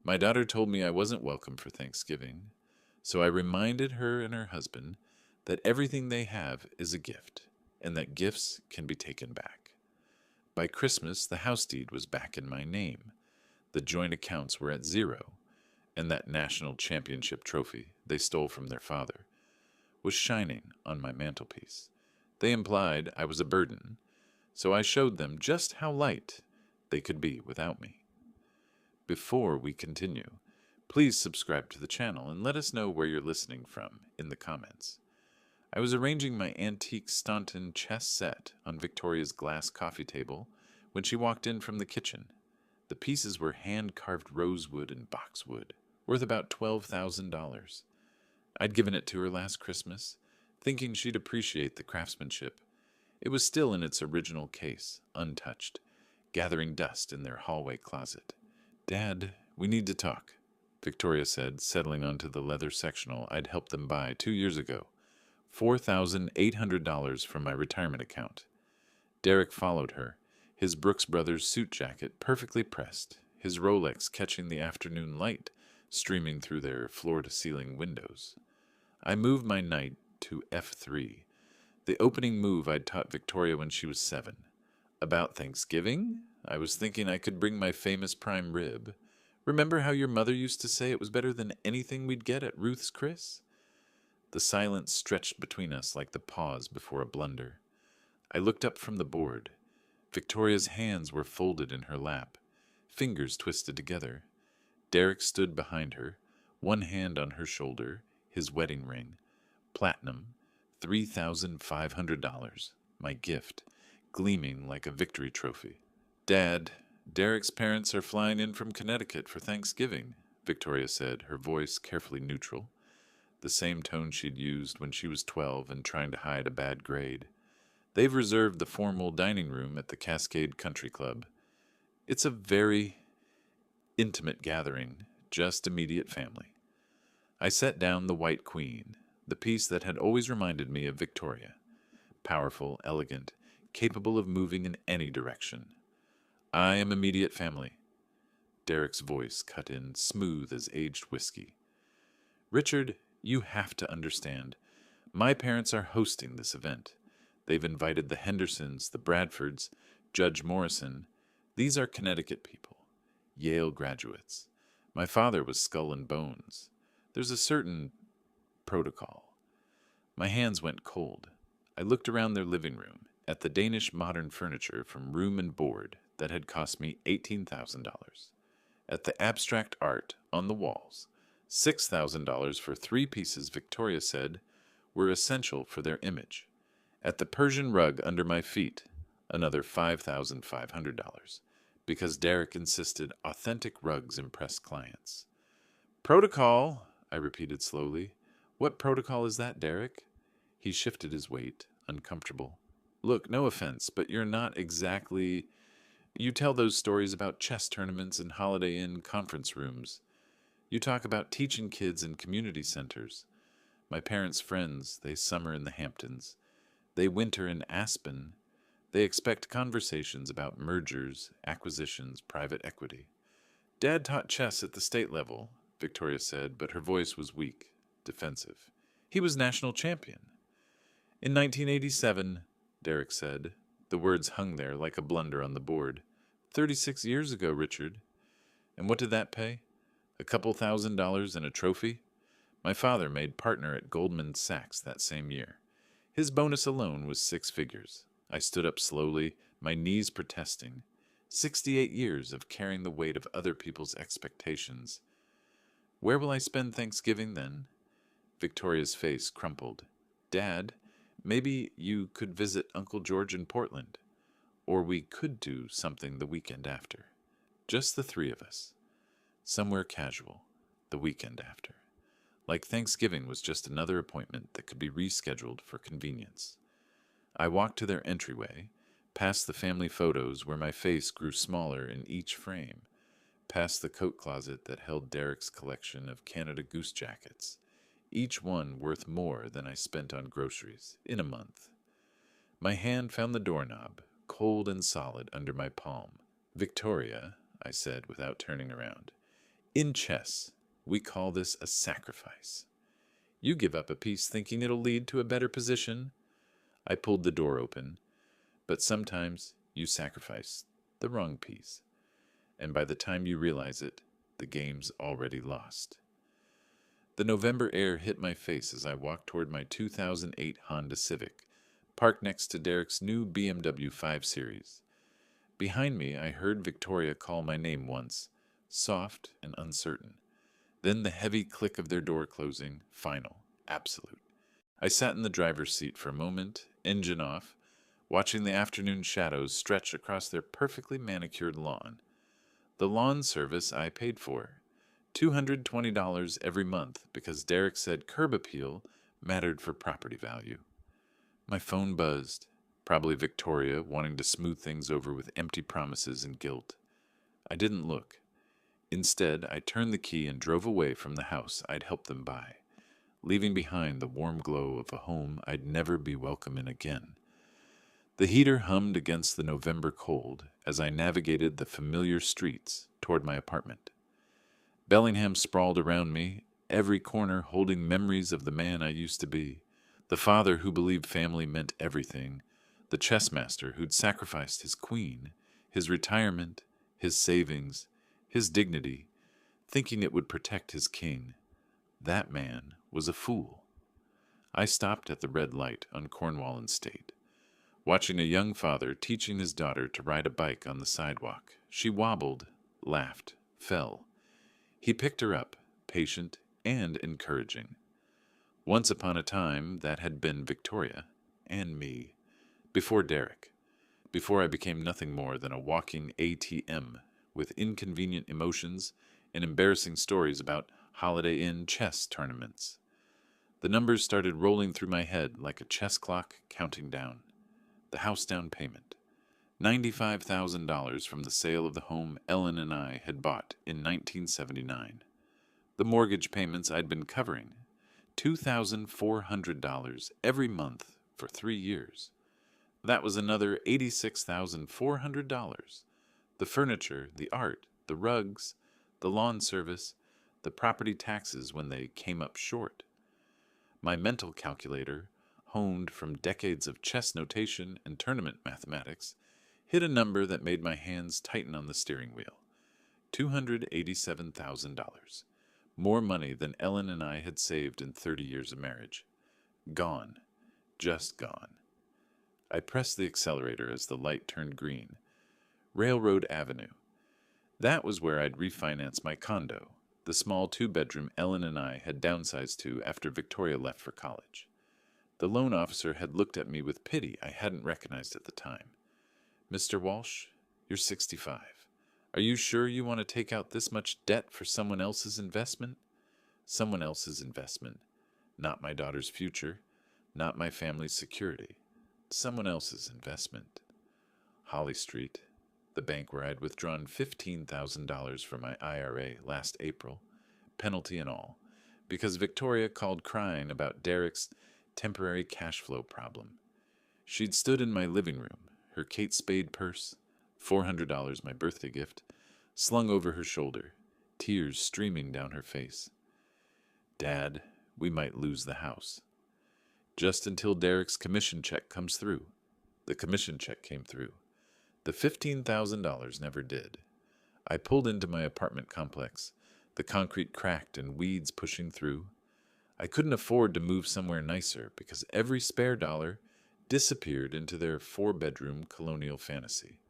My daughter told me I wasn't welcome for Thanksgiving, so I reminded her and her husband that everything they have is a gift and that gifts can be taken back. By Christmas, the house deed was back in my name, the joint accounts were at zero, and that national championship trophy they stole from their father was shining on my mantelpiece. They implied I was a burden, so I showed them just how light they could be without me. Before we continue, please subscribe to the channel and let us know where you're listening from in the comments. I was arranging my antique Staunton chess set on Victoria's glass coffee table when she walked in from the kitchen. The pieces were hand-carved rosewood and boxwood, worth about $12,000. I'd given it to her last Christmas, thinking she'd appreciate the craftsmanship. It was still in its original case, untouched, gathering dust in their hallway closet. "Dad, we need to talk," Victoria said, settling onto the leather sectional I'd helped them buy 2 years ago. $4,800 from my retirement account. Derek followed her, his Brooks Brothers suit jacket perfectly pressed, his Rolex catching the afternoon light streaming through their floor-to-ceiling windows. I moved my knight to F3, the opening move I'd taught Victoria when she was 7. About Thanksgiving, I was thinking I could bring my famous prime rib. Remember how your mother used to say it was better than anything we'd get at Ruth's Chris? The silence stretched between us like the pause before a blunder. I looked up from the board. Victoria's hands were folded in her lap, fingers twisted together. Derek stood behind her, one hand on her shoulder, his wedding ring. Platinum, $3,500, my gift, gleaming like a victory trophy. "Dad, Derek's parents are flying in from Connecticut for Thanksgiving," Victoria said, her voice carefully neutral, the same tone she'd used when she was 12 and trying to hide a bad grade. "They've reserved the formal dining room at the Cascade Country Club. It's a very intimate gathering, just immediate family." I set down the White Queen, the piece that had always reminded me of Victoria. Powerful, elegant, capable of moving in any direction. "I am immediate family." Derek's voice cut in, smooth as aged whiskey. "Richard, you have to understand. My parents are hosting this event. They've invited the Hendersons, the Bradfords, Judge Morrison. These are Connecticut people, Yale graduates. My father was Skull and Bones. There's a certain protocol." My hands went cold. I looked around their living room, at the Danish modern furniture from Room and Board that had cost me $18,000, at the abstract art on the walls, $6,000 for 3 pieces Victoria said were essential for their image, at the Persian rug under my feet, another $5,500, because Derek insisted authentic rugs impress clients. "Protocol," I repeated slowly. "What protocol is that, Derek?" He shifted his weight, uncomfortable. "Look, no offense, but you're not exactly... You tell those stories about chess tournaments and Holiday Inn conference rooms. You talk about teaching kids in community centers. My parents' friends, they summer in the Hamptons. They winter in Aspen. They expect conversations about mergers, acquisitions, private equity. Dad taught chess at the state level," Victoria said, but her voice was weak, defensive. "He was national champion." "In 1987, Derek said. The words hung there like a blunder on the board. 36 years ago, Richard. And what did that pay? A couple $1,000s and a trophy? My father made partner at Goldman Sachs that same year. His bonus alone was 6 figures. I stood up slowly, my knees protesting. 68 years of carrying the weight of other people's expectations. "Where will I spend Thanksgiving then?" Victoria's face crumpled. "Dad, maybe you could visit Uncle George in Portland. Or we could do something the weekend after. Just the 3 of us. Somewhere casual, the weekend after. Like Thanksgiving was just another appointment that could be rescheduled for convenience." I walked to their entryway, past the family photos where my face grew smaller in each frame, past the coat closet that held Derek's collection of Canada Goose jackets, each one worth more than I spent on groceries in a month. My hand found the doorknob, cold and solid under my palm. "Victoria," I said without turning around, In chess, we call this a sacrifice. You give up a piece thinking it'll lead to a better position. I pulled the door open, but sometimes you sacrifice the wrong piece, and by the time you realize it, the game's already lost. The November air hit my face as I walked toward my 2008 Honda Civic, parked next to Derek's new BMW 5 Series. Behind me, I heard Victoria call my name once, soft and uncertain. Then the heavy click of their door closing, final, absolute. I sat in the driver's seat for a moment, engine off, watching the afternoon shadows stretch across their perfectly manicured lawn. The lawn service I paid for, $220 every month because Derek said curb appeal mattered for property value. My phone buzzed, probably Victoria wanting to smooth things over with empty promises and guilt. I didn't look. Instead, I turned the key and drove away from the house I'd helped them buy, leaving behind the warm glow of a home I'd never be welcome in again. The heater hummed against the November cold as I navigated the familiar streets toward my apartment. Bellingham sprawled around me, every corner holding memories of the man I used to be, the father who believed family meant everything, the chess master who'd sacrificed his queen, his retirement, his savings, his dignity, thinking it would protect his king. That man was a fool. I stopped at the red light on Cornwall and State, watching a young father teaching his daughter to ride a bike on the sidewalk. She wobbled, laughed, fell. He picked her up, patient and encouraging. Once upon a time, that had been Victoria and me, before Derek, before I became nothing more than a walking ATM with inconvenient emotions and embarrassing stories about Holiday Inn chess tournaments. The numbers started rolling through my head like a chess clock counting down. The house down payment, $95,000 from the sale of the home Ellen and I had bought in 1979. The mortgage payments I'd been covering, $2,400 every month for 3 years. That was another $86,400. The furniture, the art, the rugs, the lawn service, the property taxes when they came up short. My mental calculator, honed from decades of chess notation and tournament mathematics, hit a number that made my hands tighten on the steering wheel. $287,000. More money than Ellen and I had saved in 30 years of marriage. Gone. Just gone. I pressed the accelerator as the light turned green. Railroad Avenue. That was where I'd refinanced my condo, the small 2-bedroom Ellen and I had downsized to after Victoria left for college. The loan officer had looked at me with pity I hadn't recognized at the time. "Mr. Walsh, you're 65. Are you sure you want to take out this much debt for someone else's investment?" Someone else's investment. Not my daughter's future. Not my family's security. Someone else's investment. Holly Street, the bank where I'd withdrawn $15,000 from my IRA last April, penalty and all, because Victoria called crying about Derek's temporary cash flow problem. She'd stood in my living room, her Kate Spade purse, $400 my birthday gift, slung over her shoulder, tears streaming down her face. "Dad, we might lose the house." Just until Derek's commission check comes through. The commission check came through. The $15,000 never did. I pulled into my apartment complex, the concrete cracked and weeds pushing through. I couldn't afford to move somewhere nicer because every spare dollar disappeared into their 4-bedroom colonial fantasy.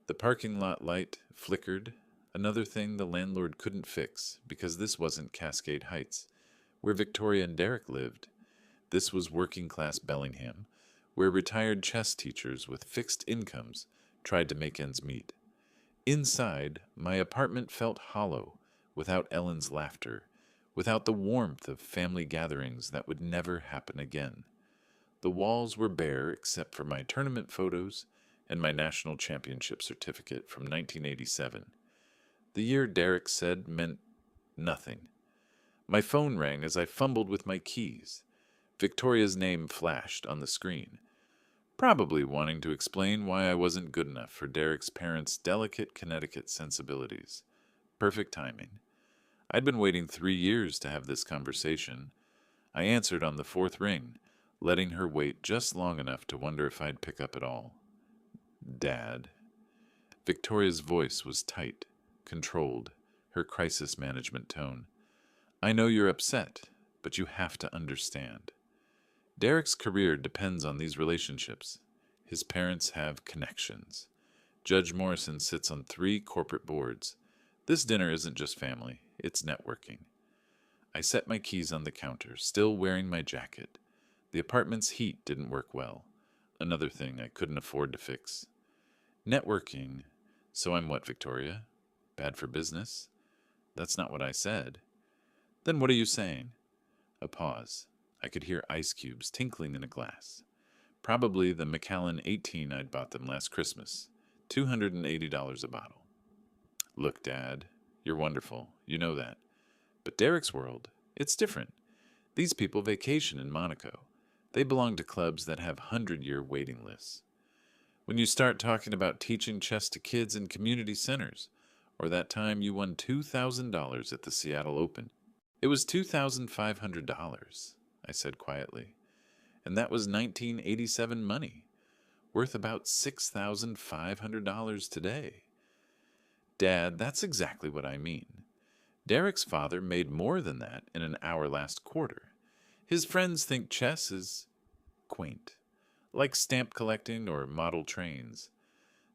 The parking lot light flickered, another thing the landlord couldn't fix because this wasn't Cascade Heights, where Victoria and Derek lived. This was working-class Bellingham, where retired chess teachers with fixed incomes tried to make ends meet. Inside, my apartment felt hollow, without Ellen's laughter, without the warmth of family gatherings that would never happen again. The walls were bare except for my tournament photos and my national championship certificate from 1987. The year Derek said meant nothing. My phone rang as I fumbled with my keys. Victoria's name flashed on the screen, probably wanting to explain why I wasn't good enough for Derek's parents' delicate Connecticut sensibilities. Perfect timing. I'd been waiting 3 years to have this conversation. I answered on the fourth ring, letting her wait just long enough to wonder if I'd pick up at all. Dad. Victoria's voice was tight, controlled, her crisis management tone. I know you're upset, but you have to understand. Derek's career depends on these relationships. His parents have connections. Judge Morrison sits on 3 corporate boards. This dinner isn't just family, it's networking. I set my keys on the counter, still wearing my jacket. The apartment's heat didn't work well. Another thing I couldn't afford to fix. Networking. So I'm what, Victoria? Bad for business? That's not what I said. Then what are you saying? A pause. I could hear ice cubes tinkling in a glass. Probably the Macallan 18 I'd bought them last Christmas. $280 a bottle. Look, Dad, you're wonderful. You know that. But Derek's world, it's different. These people vacation in Monaco. They belong to clubs that have 100-year waiting lists. When you start talking about teaching chess to kids in community centers, or that time you won $2,000 at the Seattle Open, it was $2,500, I said quietly. And that was 1987 money, worth about $6,500 today. Dad, that's exactly what I mean. Derek's father made more than that in an hour last quarter. His friends think chess is quaint, like stamp collecting or model trains.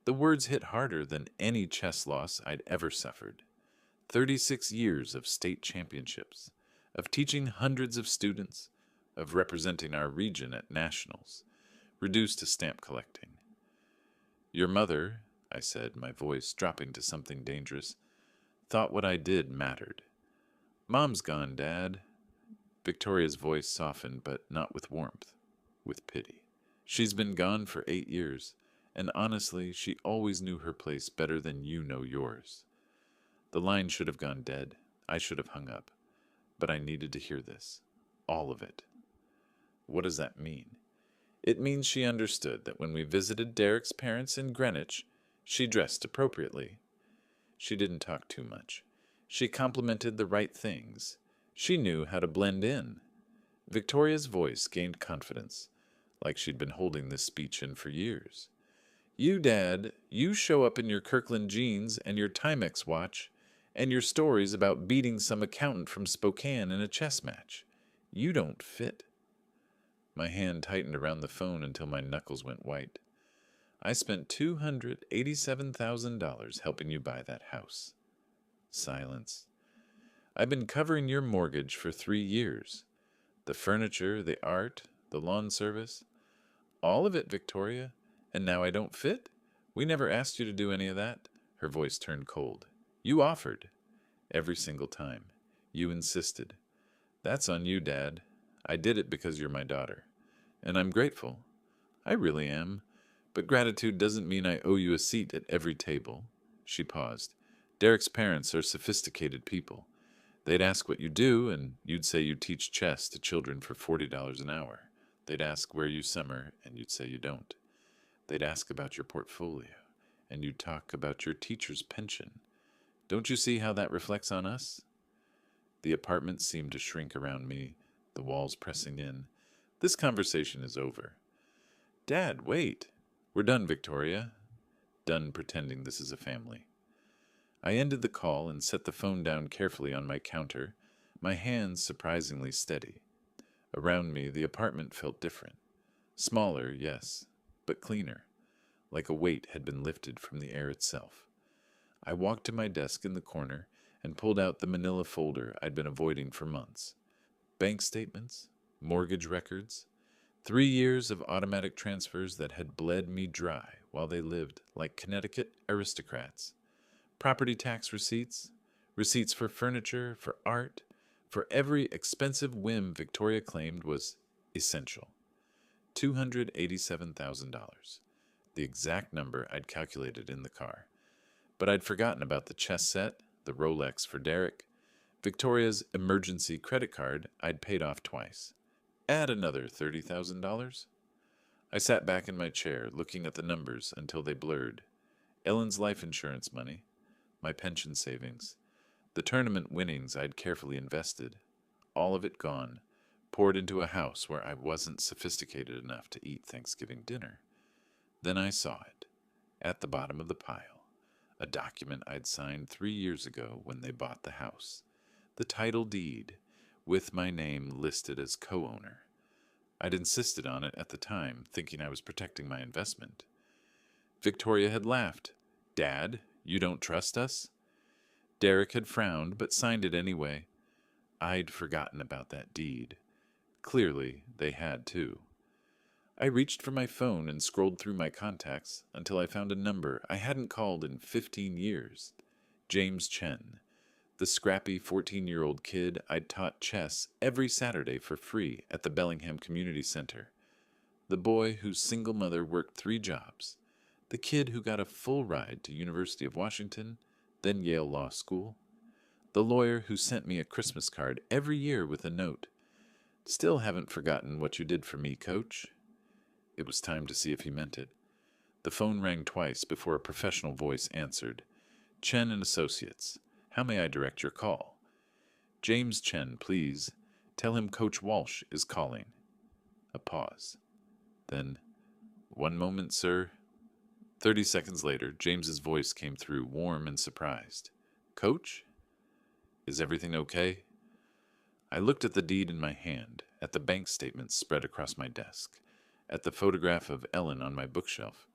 The words hit harder than any chess loss I'd ever suffered. 36 years of state championships, of teaching hundreds of students, of representing our region at nationals, reduced to stamp collecting. Your mother, I said, my voice dropping to something dangerous, thought what I did mattered. Mom's gone, Dad. Victoria's voice softened, but not with warmth, with pity. She's been gone for 8 years, and honestly, she always knew her place better than you know yours. The line should have gone dead. I should have hung up. But I needed to hear this. All of it. What does that mean? It means she understood that when we visited Derek's parents in Greenwich, she dressed appropriately. She didn't talk too much. She complimented the right things. She knew how to blend in. Victoria's voice gained confidence, like she'd been holding this speech in for years. You, Dad, you show up in your Kirkland jeans and your Timex watch, and your stories about beating some accountant from Spokane in a chess match. You don't fit. My hand tightened around the phone until my knuckles went white. I spent $287,000 helping you buy that house. Silence. I've been covering your mortgage for 3 years. The furniture, the art, the lawn service. All of it, Victoria. And now I don't fit? We never asked you to do any of that. Her voice turned cold. You offered. Every single time. You insisted. That's on you, Dad. I did it because you're my daughter. And I'm grateful. I really am. But gratitude doesn't mean I owe you a seat at every table. She paused. Derek's parents are sophisticated people. They'd ask what you do, and you'd say you teach chess to children for $40 an hour. They'd ask where you summer, and you'd say you don't. They'd ask about your portfolio, and you'd talk about your teacher's pension. Don't you see how that reflects on us? The apartment seemed to shrink around me, the walls pressing in. This conversation is over. Dad, wait. We're done, Victoria. Done pretending this is a family. I ended the call and set the phone down carefully on my counter, my hands surprisingly steady. Around me, the apartment felt different. Smaller, yes, but cleaner, like a weight had been lifted from the air itself. I walked to my desk in the corner and pulled out the manila folder I'd been avoiding for months. Bank statements, mortgage records, 3 years of automatic transfers that had bled me dry while they lived like Connecticut aristocrats. Property tax receipts, receipts for furniture, for art, for every expensive whim Victoria claimed was essential. $287,000, the exact number I'd calculated in the car. But I'd forgotten about the chess set, the Rolex for Derek, Victoria's emergency credit card I'd paid off twice. Add another $30,000. I sat back in my chair, looking at the numbers until they blurred. Ellen's life insurance money, my pension savings, The tournament winnings I'd carefully invested, all of it gone, poured into a house where I wasn't sophisticated enough to eat Thanksgiving dinner. Then I saw it, at the bottom of the pile, a document I'd signed 3 years ago when they bought the house. The title deed, with my name listed as co-owner. I'd insisted on it at the time, thinking I was protecting my investment. Victoria had laughed. "Dad, you don't trust us?" Derek had frowned, but signed it anyway. I'd forgotten about that deed. Clearly, they had too. I reached for my phone and scrolled through my contacts until I found a number I hadn't called in 15 years. James Chen, the scrappy 14-year-old kid I'd taught chess every Saturday for free at the Bellingham Community Center. The boy whose single mother worked 3 jobs. The kid who got a full ride to University of Washington, then Yale Law School. The lawyer who sent me a Christmas card every year with a note. "Still haven't forgotten what you did for me, Coach." It was time to see if he meant it. The phone rang twice before a professional voice answered. "Chen and Associates. How may I direct your call?" "James Chen, please. Tell him Coach Walsh is calling." A pause. Then, "One moment, sir." 30 seconds later, James's voice came through, warm and surprised. "Coach? Is everything okay?" I looked at the deed in my hand, at the bank statements spread across my desk, at the photograph of Ellen on my bookshelf,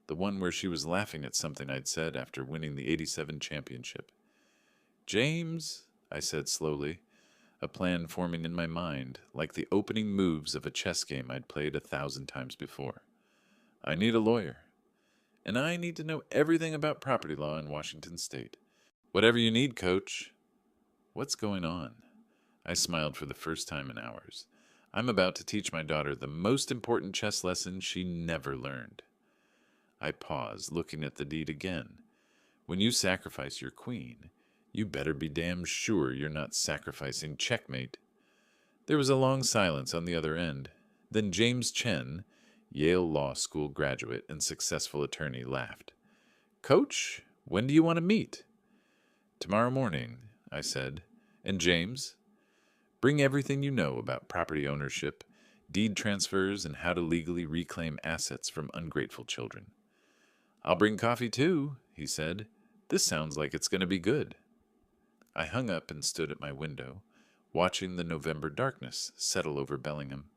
the one where she was laughing at something I'd said after winning the '87 championship. "James," I said slowly, a plan forming in my mind, like the opening moves of a chess game I'd played 1,000 times before. "I need a lawyer. And I need to know everything about property law in Washington State. Whatever you need, Coach." "What's going on?" I smiled for the first time in hours. "I'm about to teach my daughter the most important chess lesson she never learned." I paused, looking at the deed again. When you sacrifice your queen, you better be damn sure you're not sacrificing checkmate. There was a long silence on the other end. Then James Chen, Yale Law School graduate and successful attorney, laughed. "Coach, when do you want to meet?" "Tomorrow morning," I said. "And James? Bring everything you know about property ownership, deed transfers, and how to legally reclaim assets from ungrateful children." "I'll bring coffee too," he said. "This sounds like it's going to be good." I hung up and stood at my window, watching the November darkness settle over Bellingham.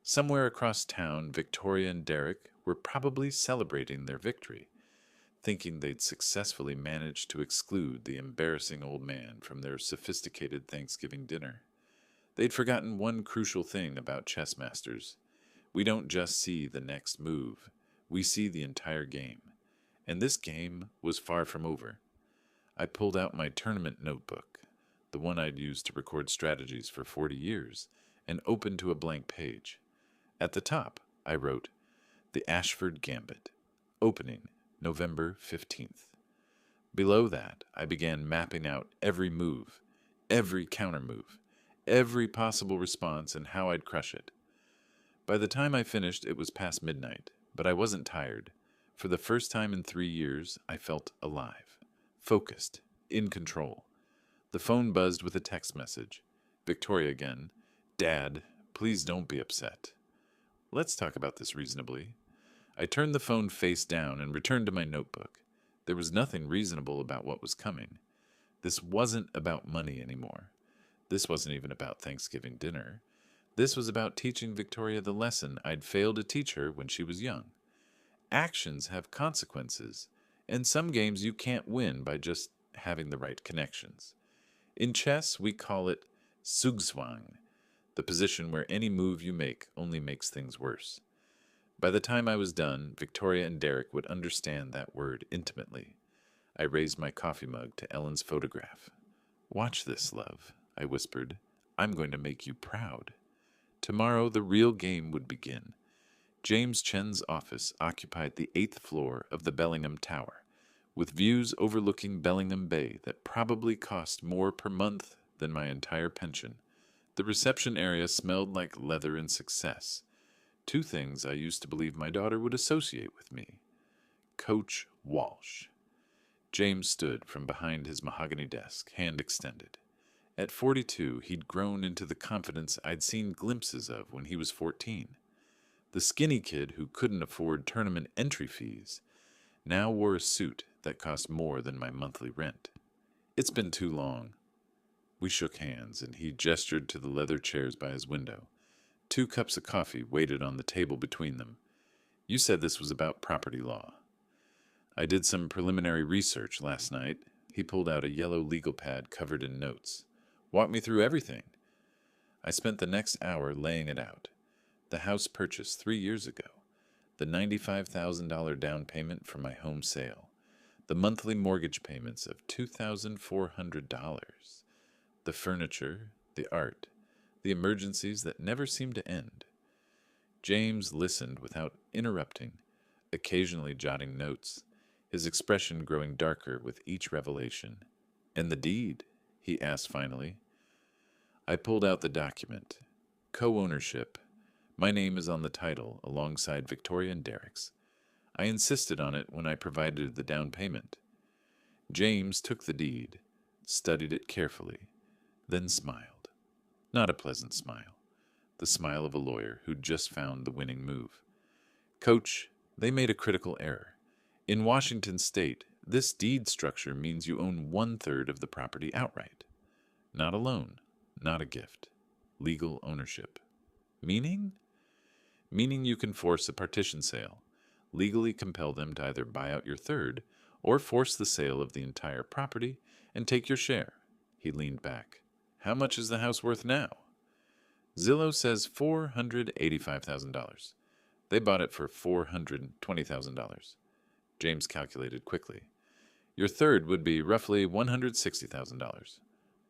Somewhere across town, Victoria and Derek were probably celebrating their victory, thinking they'd successfully managed to exclude the embarrassing old man from their sophisticated Thanksgiving dinner. They'd forgotten one crucial thing about chess masters. We don't just see the next move, we see the entire game. And this game was far from over. I pulled out my tournament notebook, the one I'd used to record strategies for 40 years, and opened to a blank page. At the top, I wrote, "The Ashford Gambit, opening November 15th. Below that, I began mapping out every move, every counter-move, every possible response and how I'd crush it. By the time I finished, it was past midnight, but I wasn't tired. For the first time in 3 years, I felt alive, focused, in control. The phone buzzed with a text message. Victoria again. "Dad, please don't be upset. Let's talk about this reasonably." I turned the phone face down and returned to my notebook. There was nothing reasonable about what was coming. This wasn't about money anymore. This wasn't even about Thanksgiving dinner. This was about teaching Victoria the lesson I'd failed to teach her when she was young. Actions have consequences, and some games you can't win by just having the right connections. In chess, we call it zugzwang, the position where any move you make only makes things worse. By the time I was done, Victoria and Derek would understand that word intimately. I raised my coffee mug to Ellen's photograph. "Watch this, love," I whispered. "I'm going to make you proud." Tomorrow, the real game would begin. James Chen's office occupied the 8th floor of the Bellingham Tower, with views overlooking Bellingham Bay that probably cost more per month than my entire pension. The reception area smelled like leather and success. 2 things I used to believe my daughter would associate with me. Coach Walsh. James stood from behind his mahogany desk, hand extended. At 42, he'd grown into the confidence I'd seen glimpses of when he was 14. The skinny kid who couldn't afford tournament entry fees now wore a suit that cost more than my monthly rent. It's been too long. We shook hands, and he gestured to the leather chairs by his window. 2 cups of coffee waited on the table between them. You said this was about property law. I did some preliminary research last night. He pulled out a yellow legal pad covered in notes. Walk me through everything. I spent the next hour laying it out. The house purchased 3 years ago. The $95,000 down payment for my home sale. The monthly mortgage payments of $2,400. The furniture, the art, the emergencies that never seemed to end. James listened without interrupting, occasionally jotting notes, his expression growing darker with each revelation. And the deed? He asked finally. I pulled out the document. Co-ownership. My name is on the title alongside Victoria and Derek's. I insisted on it when I provided the down payment. James took the deed, studied it carefully, then smiled. Not a pleasant smile. The smile of a lawyer who'd just found the winning move. Coach, they made a critical error. In Washington state, this deed structure means you own 1/3 of the property outright. Not a loan, not a gift. Legal ownership. Meaning? Meaning you can force a partition sale, legally compel them to either buy out your third or force the sale of the entire property and take your share. He leaned back. How much is the house worth now? Zillow says $485,000. They bought it for $420,000. James calculated quickly. Your third would be roughly $160,000,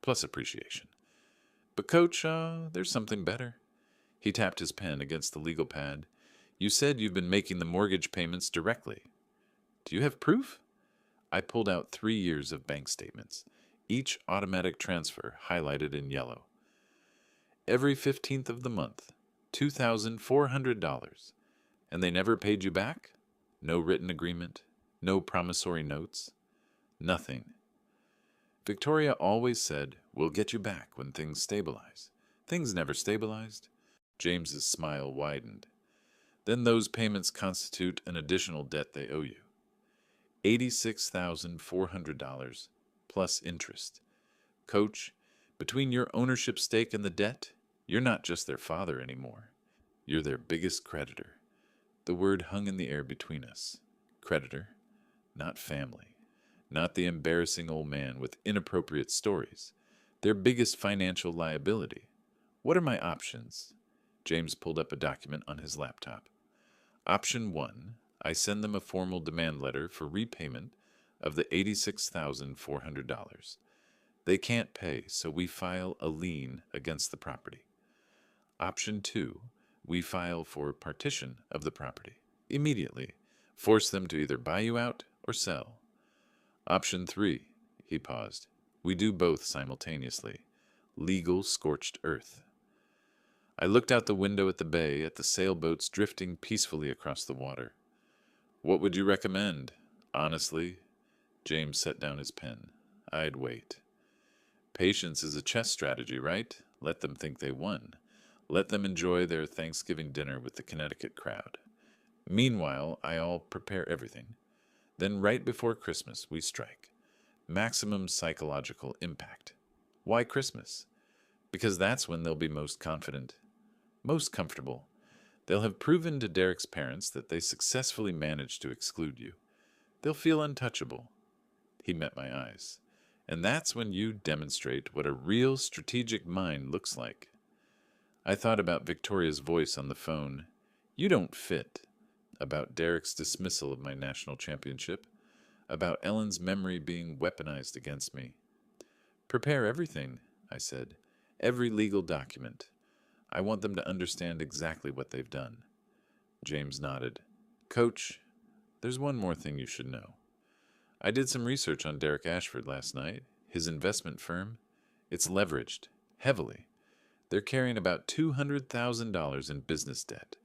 plus appreciation. But Coach, there's something better. He tapped his pen against the legal pad. You said you've been making the mortgage payments directly. Do you have proof? I pulled out 3 years of bank statements, each automatic transfer highlighted in yellow. Every 15th of the month, $2,400. And they never paid you back? No written agreement? No promissory notes? Nothing. Victoria always said, we'll get you back when things stabilize. Things never stabilized. James's smile widened. Then those payments constitute an additional debt they owe you. $86,400 plus interest. Coach, between your ownership stake and the debt, you're not just their father anymore. You're their biggest creditor. The word hung in the air between us. Creditor, not family. Not the embarrassing old man with inappropriate stories. Their biggest financial liability. What are my options? James pulled up a document on his laptop. Option 1, I send them a formal demand letter for repayment of the $86,400. They can't pay, so we file a lien against the property. Option 2, we file for partition of the property. Immediately, force them to either buy you out or sell. Option 3, he paused. We do both simultaneously. Legal scorched earth. I looked out the window at the bay, at the sailboats drifting peacefully across the water. What would you recommend? Honestly, James set down his pen. I'd wait. Patience is a chess strategy, right? Let them think they won. Let them enjoy their Thanksgiving dinner with the Connecticut crowd. Meanwhile, I'll prepare everything. Then right before Christmas, we strike. Maximum psychological impact. Why Christmas? Because that's when they'll be most confident. Most comfortable. They'll have proven to Derek's parents that they successfully managed to exclude you. They'll feel untouchable. He met my eyes. And that's when you demonstrate what a real strategic mind looks like. I thought about Victoria's voice on the phone. You don't fit. About Derek's dismissal of my national championship. About Ellen's memory being weaponized against me. Prepare everything, I said. Every legal document. I want them to understand exactly what they've done. James nodded. Coach, there's one more thing you should know. I did some research on Derek Ashford last night. His investment firm. It's leveraged. Heavily. They're carrying about $200,000 in business debt.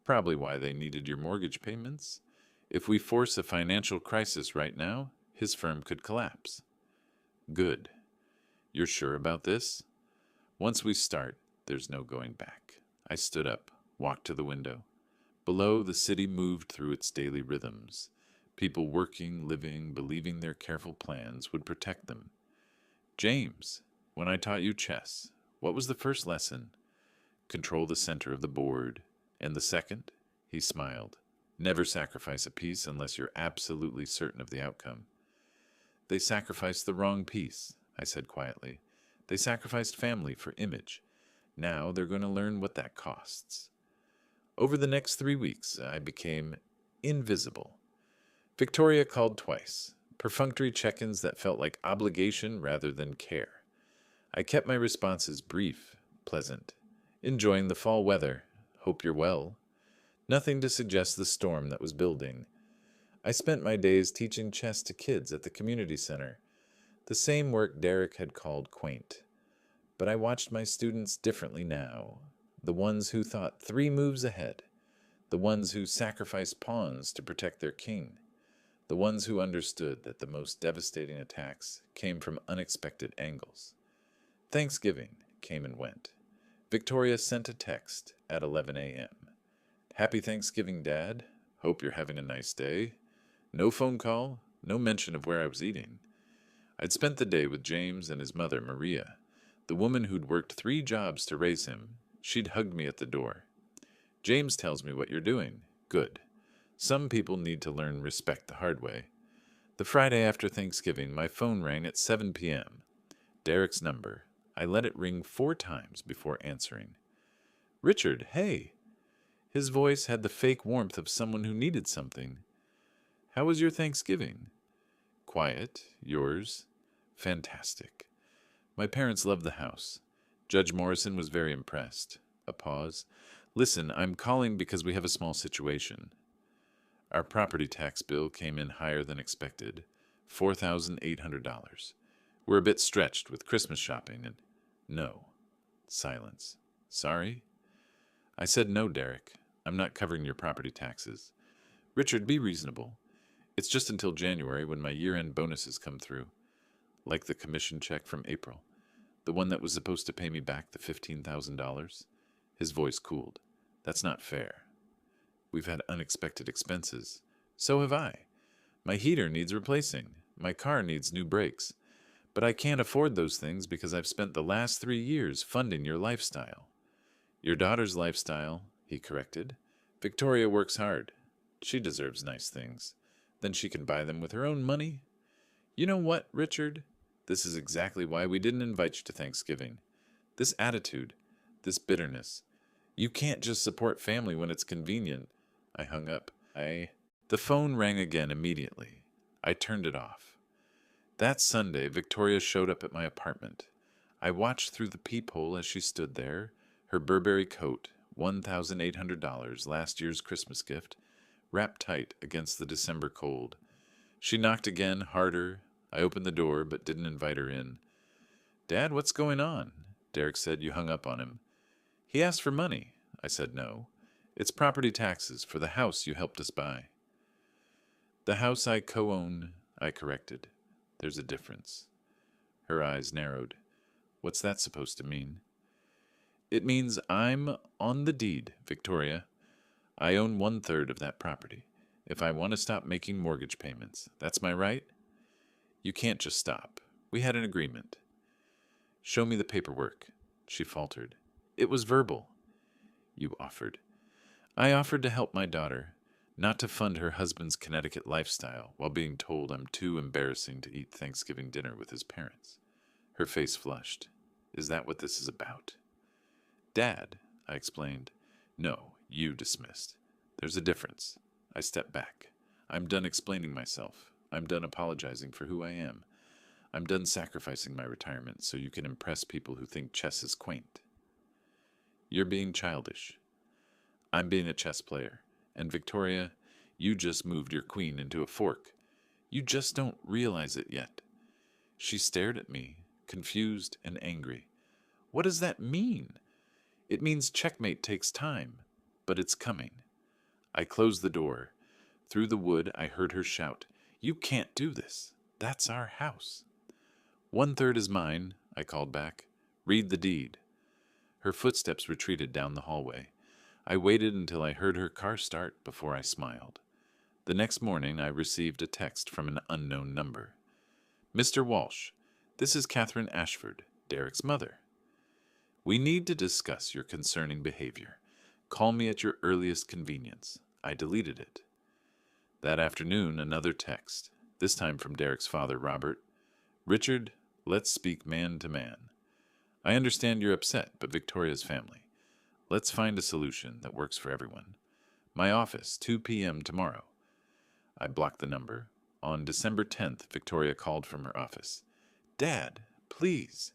Probably why they needed your mortgage payments. If we force a financial crisis right now, his firm could collapse. Good. You're sure about this? Once we start, there's no going back. I stood up, walked to the window. Below, the city moved through its daily rhythms. People working, living, believing their careful plans would protect them. James, when I taught you chess, what was the first lesson? Control the center of the board. And the second? He smiled. Never sacrifice a piece unless you're absolutely certain of the outcome. They sacrificed the wrong piece, I said quietly. They sacrificed family for image. Now they're going to learn what that costs. Over the next 3 weeks, I became invisible. Victoria called twice, perfunctory check-ins that felt like obligation rather than care. I kept my responses brief, pleasant. Enjoying the fall weather. Hope you're well. Nothing to suggest the storm that was building. I spent my days teaching chess to kids at the community center, the same work Derek had called quaint. But I watched my students differently now, the ones who thought 3 moves ahead, the ones who sacrificed pawns to protect their king, the ones who understood that the most devastating attacks came from unexpected angles. Thanksgiving came and went. Victoria sent a text at 11 a.m. Happy Thanksgiving, Dad. Hope you're having a nice day. No phone call, no mention of where I was eating. I'd spent the day with James and his mother, Maria, the woman who'd worked 3 jobs to raise him. She'd hugged me at the door. James tells me what you're doing. Good. Some people need to learn respect the hard way. The Friday after Thanksgiving, my phone rang at 7 p.m. Derek's number. I let it ring 4 times before answering. Richard, hey. His voice had the fake warmth of someone who needed something. How was your Thanksgiving? Quiet. Yours? Fantastic. My parents loved the house. Judge Morrison was very impressed. A pause. Listen, I'm calling because we have a small situation. Our property tax bill came in higher than expected, $4,800. We're a bit stretched with Christmas shopping and... No. Silence. Sorry? I said no, Derek. I'm not covering your property taxes. Richard, be reasonable. It's just until January when my year-end bonuses come through. Like the commission check from April. The one that was supposed to pay me back the $15,000. His voice cooled. That's not fair. We've had unexpected expenses. So have I. My heater needs replacing. My car needs new brakes. But I can't afford those things because I've spent the last 3 years funding your lifestyle. Your daughter's lifestyle, he corrected. Victoria works hard. She deserves nice things. Then she can buy them with her own money. You know what, Richard? This is exactly why we didn't invite you to Thanksgiving. This attitude, this bitterness. You can't just support family when it's convenient. I hung up. The phone rang again immediately. I turned it off. That Sunday, Victoria showed up at my apartment. I watched through the peephole as she stood there, her Burberry coat, $1,800, last year's Christmas gift, wrapped tight against the December cold. She knocked again, harder. I opened the door, but didn't invite her in. Dad, what's going on? Derek said you hung up on him. He asked for money. I said no. It's property taxes for the house you helped us buy. The house I co-own, I corrected. There's a difference. Her eyes narrowed. What's that supposed to mean? It means I'm on the deed, Victoria. I own 1/3 of that property. If I want to stop making mortgage payments, that's my right? You can't just stop. We had an agreement. Show me the paperwork, she faltered. It was verbal. You offered. I offered to help my daughter, not to fund her husband's Connecticut lifestyle while being told I'm too embarrassing to eat Thanksgiving dinner with his parents. Her face flushed. Is that what this is about? Dad, I explained. No, you dismissed. There's a difference. I stepped back. I'm done explaining myself. I'm done apologizing for who I am. I'm done sacrificing my retirement so you can impress people who think chess is quaint. You're being childish. I'm being a chess player. And Victoria, you just moved your queen into a fork. You just don't realize it yet. She stared at me, confused and angry. What does that mean? It means checkmate takes time, but it's coming. I closed the door. Through the wood, I heard her shout, You can't do this. That's our house. 1/3 is mine, I called back. Read the deed. Her footsteps retreated down the hallway. I waited until I heard her car start before I smiled. The next morning, I received a text from an unknown number. Mr. Walsh, this is Catherine Ashford, Derek's mother. We need to discuss your concerning behavior. Call me at your earliest convenience. I deleted it. That afternoon, another text, this time from Derek's father, Robert. Richard, let's speak man to man. I understand you're upset, but Victoria's family. Let's find a solution that works for everyone. My office, 2 p.m. tomorrow. I blocked the number. On December 10th, Victoria called from her office. Dad, please.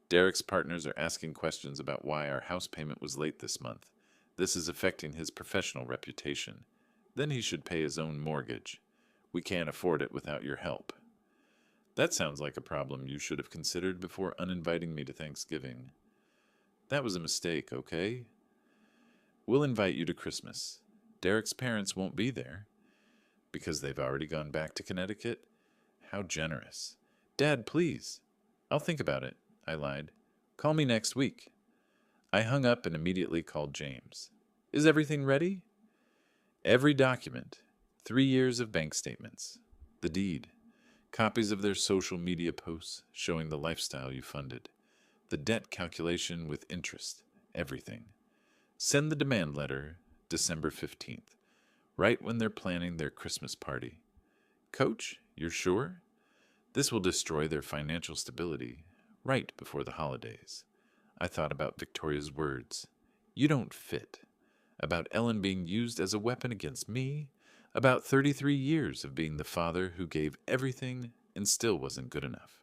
Derek's partners are asking questions about why our house payment was late this month. This is affecting his professional reputation. Then he should pay his own mortgage. We can't afford it without your help. That sounds like a problem you should have considered before uninviting me to Thanksgiving. That was a mistake, okay? We'll invite you to Christmas. Derek's parents won't be there. Because they've already gone back to Connecticut? How generous. Dad, please. I'll think about it, I lied. Call me next week. I hung up and immediately called James. Is everything ready? Every document. 3 years of bank statements. The deed. Copies of their social media posts showing the lifestyle you funded. The debt calculation with interest. Everything. Send the demand letter December 15th. Right when they're planning their Christmas party. Coach, you're sure? This will destroy their financial stability right before the holidays. I thought about Victoria's words. You don't fit. About Ellen being used as a weapon against me. About 33 years of being the father who gave everything and still wasn't good enough.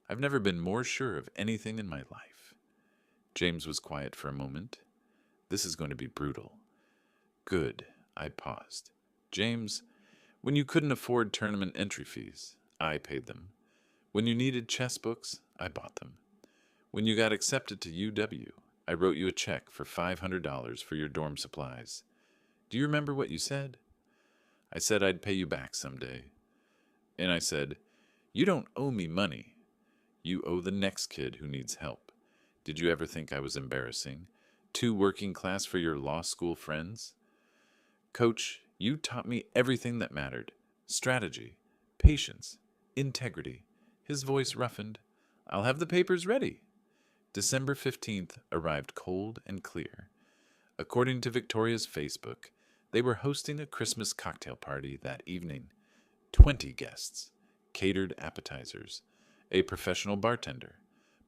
I've never been more sure of anything in my life. James was quiet for a moment. This is going to be brutal. Good. I paused. James, when you couldn't afford tournament entry fees, I paid them. When you needed chess books, I bought them. When you got accepted to UW, I wrote you a check for $500 for your dorm supplies. Do you remember what you said? I said I'd pay you back someday. And I said, you don't owe me money. You owe the next kid who needs help. Did you ever think I was embarrassing? Too working class for your law school friends? Coach, you taught me everything that mattered. Strategy, patience, integrity. His voice roughened. I'll have the papers ready. December 15th arrived cold and clear. According to Victoria's Facebook, they were hosting a Christmas cocktail party that evening. 20 guests, catered appetizers, a professional bartender,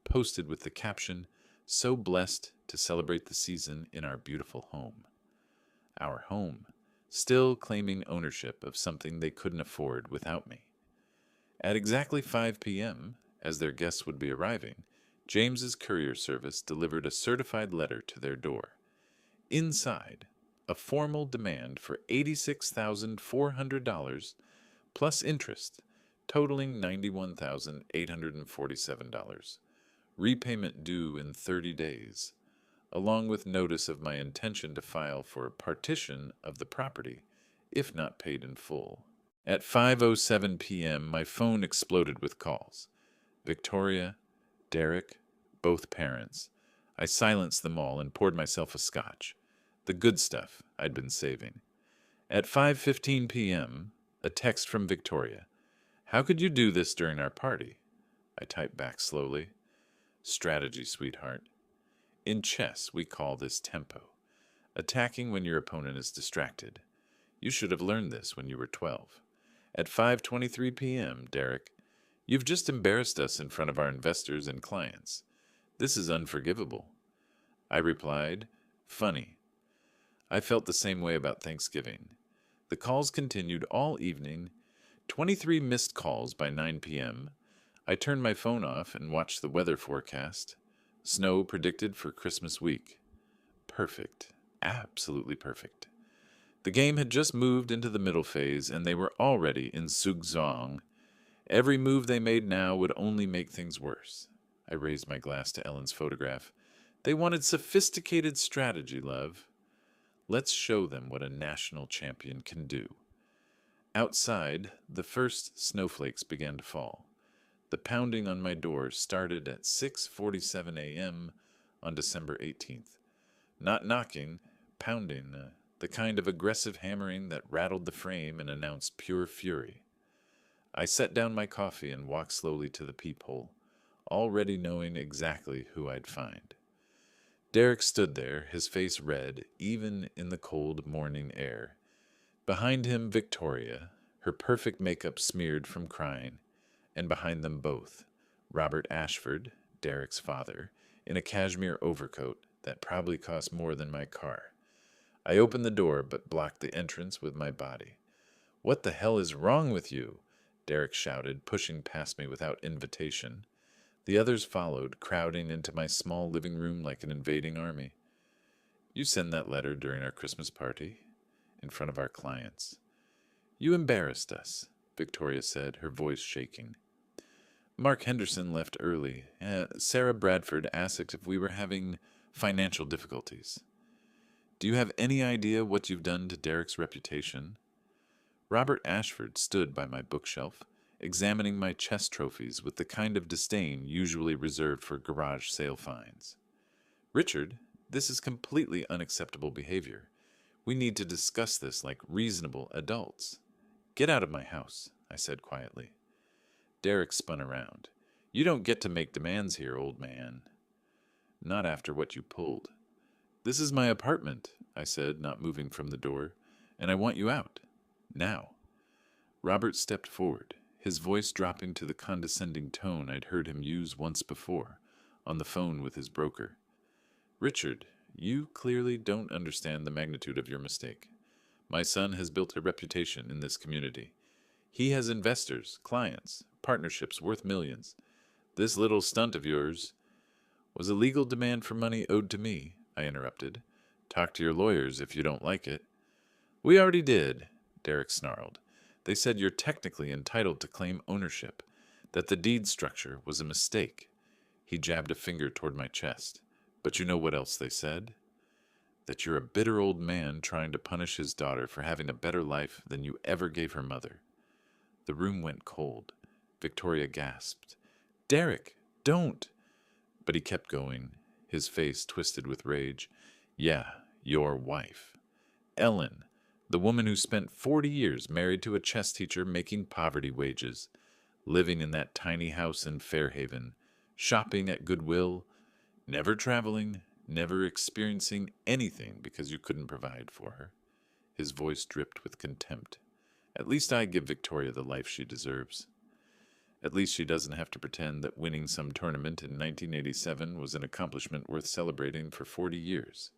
posted with the caption, so blessed to celebrate the season in our beautiful home. Our home, still claiming ownership of something they couldn't afford without me. At exactly 5 p.m., as their guests would be arriving, James's courier service delivered a certified letter to their door. Inside, a formal demand for $86,400 plus interest, totaling $91,847. Repayment due in 30 days, along with notice of my intention to file for a partition of the property, if not paid in full. At 5:07 p.m., my phone exploded with calls. Victoria, Derek, both parents. I silenced them all and poured myself a scotch, the good stuff I'd been saving. At 5:15 p.m., a text from Victoria. How could you do this during our party? I typed back slowly. Strategy, sweetheart. In chess, we call this tempo. Attacking when your opponent is distracted. You should have learned this when you were 12. At 5:23 p.m., Derek, you've just embarrassed us in front of our investors and clients. This is unforgivable. I replied, funny. I felt the same way about Thanksgiving. The calls continued all evening. 23 missed calls by 9 p.m. I turned my phone off and watched the weather forecast. Snow predicted for Christmas week. Perfect. Absolutely perfect. The game had just moved into the middle phase, and they were already in Sugzong. Every move they made now would only make things worse. I raised my glass to Ellen's photograph. They wanted sophisticated strategy, love. Let's show them what a national champion can do. Outside, the first snowflakes began to fall. The pounding on my door started at 6:47 a.m. on December 18th. Not knocking, pounding, the kind of aggressive hammering that rattled the frame and announced pure fury. I set down my coffee and walked slowly to the peephole, already knowing exactly who I'd find. Derek stood there, his face red, even in the cold morning air. Behind him, Victoria, her perfect makeup smeared from crying, and behind them both, Robert Ashford, Derek's father, in a cashmere overcoat that probably cost more than my car. I opened the door but blocked the entrance with my body. "What the hell is wrong with you?" Derek shouted, pushing past me without invitation. The others followed, crowding into my small living room like an invading army. "You sent that letter during our Christmas party, in front of our clients. You embarrassed us," Victoria said, her voice shaking. "Mark Henderson left early. Sarah Bradford asked if we were having financial difficulties. Do you have any idea what you've done to Derek's reputation?" Robert Ashford stood by my bookshelf, examining my chess trophies with the kind of disdain usually reserved for garage sale finds. "Richard, this is completely unacceptable behavior. We need to discuss this like reasonable adults." "Get out of my house," I said quietly. Derek spun around. "You don't get to make demands here, old man." "Not after what you pulled." "This is my apartment," I said, not moving from the door, "and I want you out. Now." Robert stepped forward, his voice dropping to the condescending tone I'd heard him use once before, on the phone with his broker. "Richard, you clearly don't understand the magnitude of your mistake. My son has built a reputation in this community. He has investors, clients, partnerships worth millions. This little stunt of yours was a legal demand for money owed to me," I interrupted. "Talk to your lawyers if you don't like it." "We already did," Derek snarled. "They said you're technically entitled to claim ownership, that the deed structure was a mistake." He jabbed a finger toward my chest. "But you know what else they said? That you're a bitter old man trying to punish his daughter for having a better life than you ever gave her mother." The room went cold. Victoria gasped. "Derek, don't!" But he kept going, his face twisted with rage. "Yeah, your wife. Ellen, the woman who spent 40 years married to a chess teacher making poverty wages, living in that tiny house in Fairhaven, shopping at Goodwill, never traveling, never experiencing anything because you couldn't provide for her." His voice dripped with contempt. "At least I give Victoria the life she deserves. At least she doesn't have to pretend that winning some tournament in 1987 was an accomplishment worth celebrating for 40 years.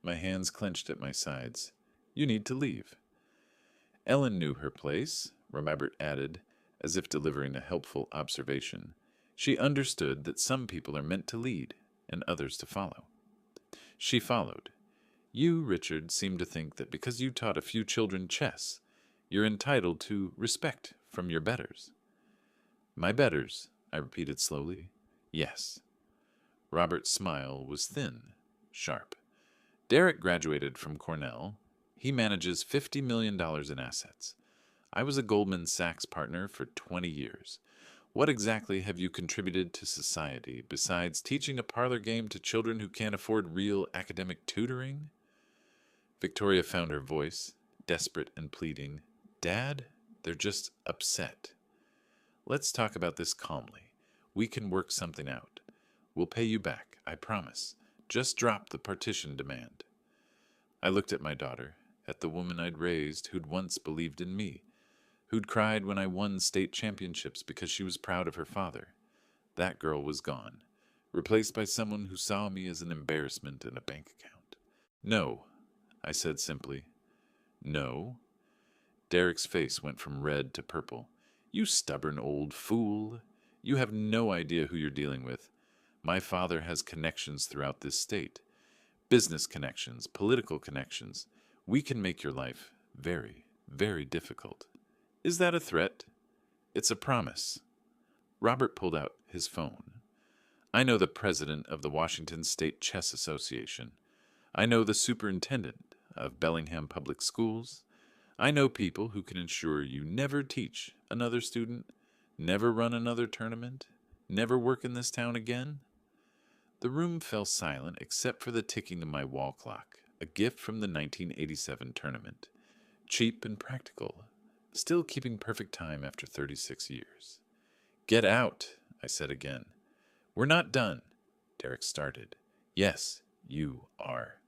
My hands clenched at my sides. "You need to leave." "Ellen knew her place," Robert added, as if delivering a helpful observation. "She understood that some people are meant to lead and others to follow. She followed. You, Richard, seem to think that because you taught a few children chess, you're entitled to respect from your betters." "My betters," I repeated slowly. "Yes." Robert's smile was thin, sharp. "Derek graduated from Cornell. He manages $50 million in assets. I was a Goldman Sachs partner for 20 years. What exactly have you contributed to society besides teaching a parlor game to children who can't afford real academic tutoring?" Victoria found her voice, desperate and pleading. "Dad, they're just upset. Let's talk about this calmly. We can work something out. We'll pay you back, I promise. Just drop the partition demand." I looked at my daughter, at the woman I'd raised who'd once believed in me, who'd cried when I won state championships because she was proud of her father. That girl was gone, replaced by someone who saw me as an embarrassment and a bank account. "No," I said simply. "No?" Derek's face went from red to purple. "You stubborn old fool. You have no idea who you're dealing with. My father has connections throughout this state. Business connections, political connections. We can make your life very, very difficult." "Is that a threat?" "It's a promise." Robert pulled out his phone. "I know the president of the Washington State Chess Association. I know the superintendent of Bellingham Public Schools. I know people who can ensure you never teach another student, never run another tournament, never work in this town again. The room fell silent except for the ticking of my wall clock, a gift from the 1987 tournament. Cheap and practical, still keeping perfect time after 36 years. Get out, I said again. We're not done, Derek started. Yes, you are.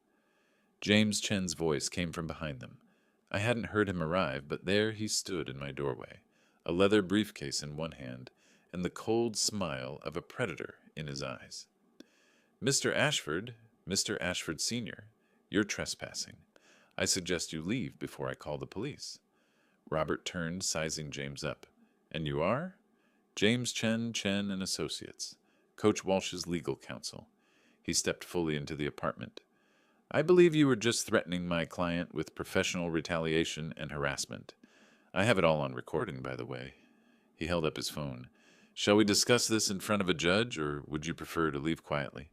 James Chen's voice came from behind them. I hadn't heard him arrive, but there he stood in my doorway, a leather briefcase in one hand, and the cold smile of a predator in his eyes. Mr. Ashford Sr., you're trespassing. I suggest you leave before I call the police. Robert turned, sizing James up. And you are? James Chen and Associates, Coach Walsh's legal counsel. He stepped fully into the apartment. I believe you were just threatening my client with professional retaliation and harassment. I have it all on recording, by the way. He held up his phone. Shall we discuss this in front of a judge, or would you prefer to leave quietly?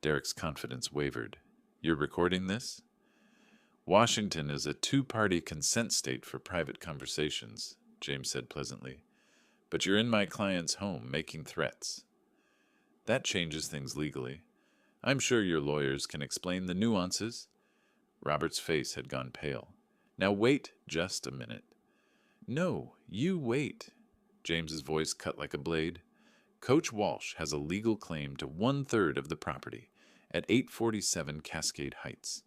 Derek's confidence wavered. You're recording this? Washington is a two-party consent state for private conversations, James said pleasantly. But you're in my client's home making threats. That changes things legally. I'm sure your lawyers can explain the nuances. Robert's face had gone pale. Now wait just a minute. No, you wait. James's voice cut like a blade. Coach Walsh has a legal claim to 1/3 of the property at 847 Cascade Heights.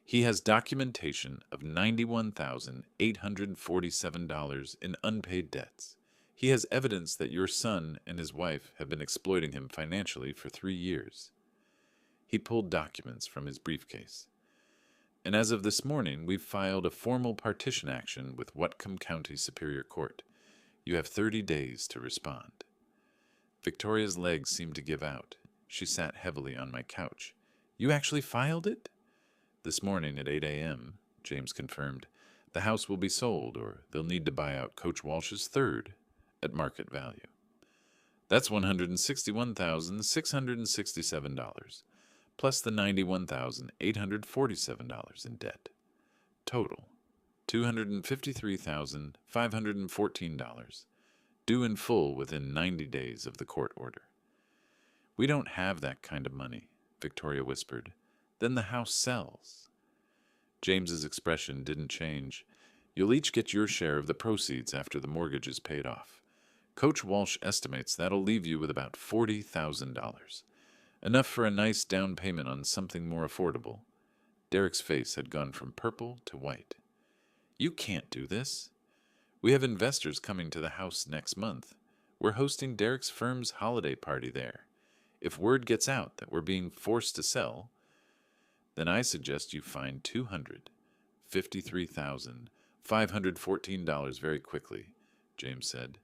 He has documentation of $91,847 in unpaid debts. He has evidence that your son and his wife have been exploiting him financially for 3 years. He pulled documents from his briefcase. And as of this morning, we've filed a formal partition action with Whatcom County Superior Court. You have 30 days to respond. Victoria's legs seemed to give out. She sat heavily on my couch. You actually filed it? This morning at 8 a.m., James confirmed. The house will be sold, or they'll need to buy out Coach Walsh's third at market value. That's $161,667, plus the $91,847 in debt. Total, $253,514, due in full within 90 days of the court order. We don't have that kind of money, Victoria whispered. Then the house sells. James's expression didn't change. You'll each get your share of the proceeds after the mortgage is paid off. Coach Walsh estimates that'll leave you with about $40,000. Enough for a nice down payment on something more affordable. Derek's face had gone from purple to white. You can't do this. We have investors coming to the house next month. We're hosting Derek's firm's holiday party there. If word gets out that we're being forced to sell, then I suggest you find $253,514 very quickly, James said.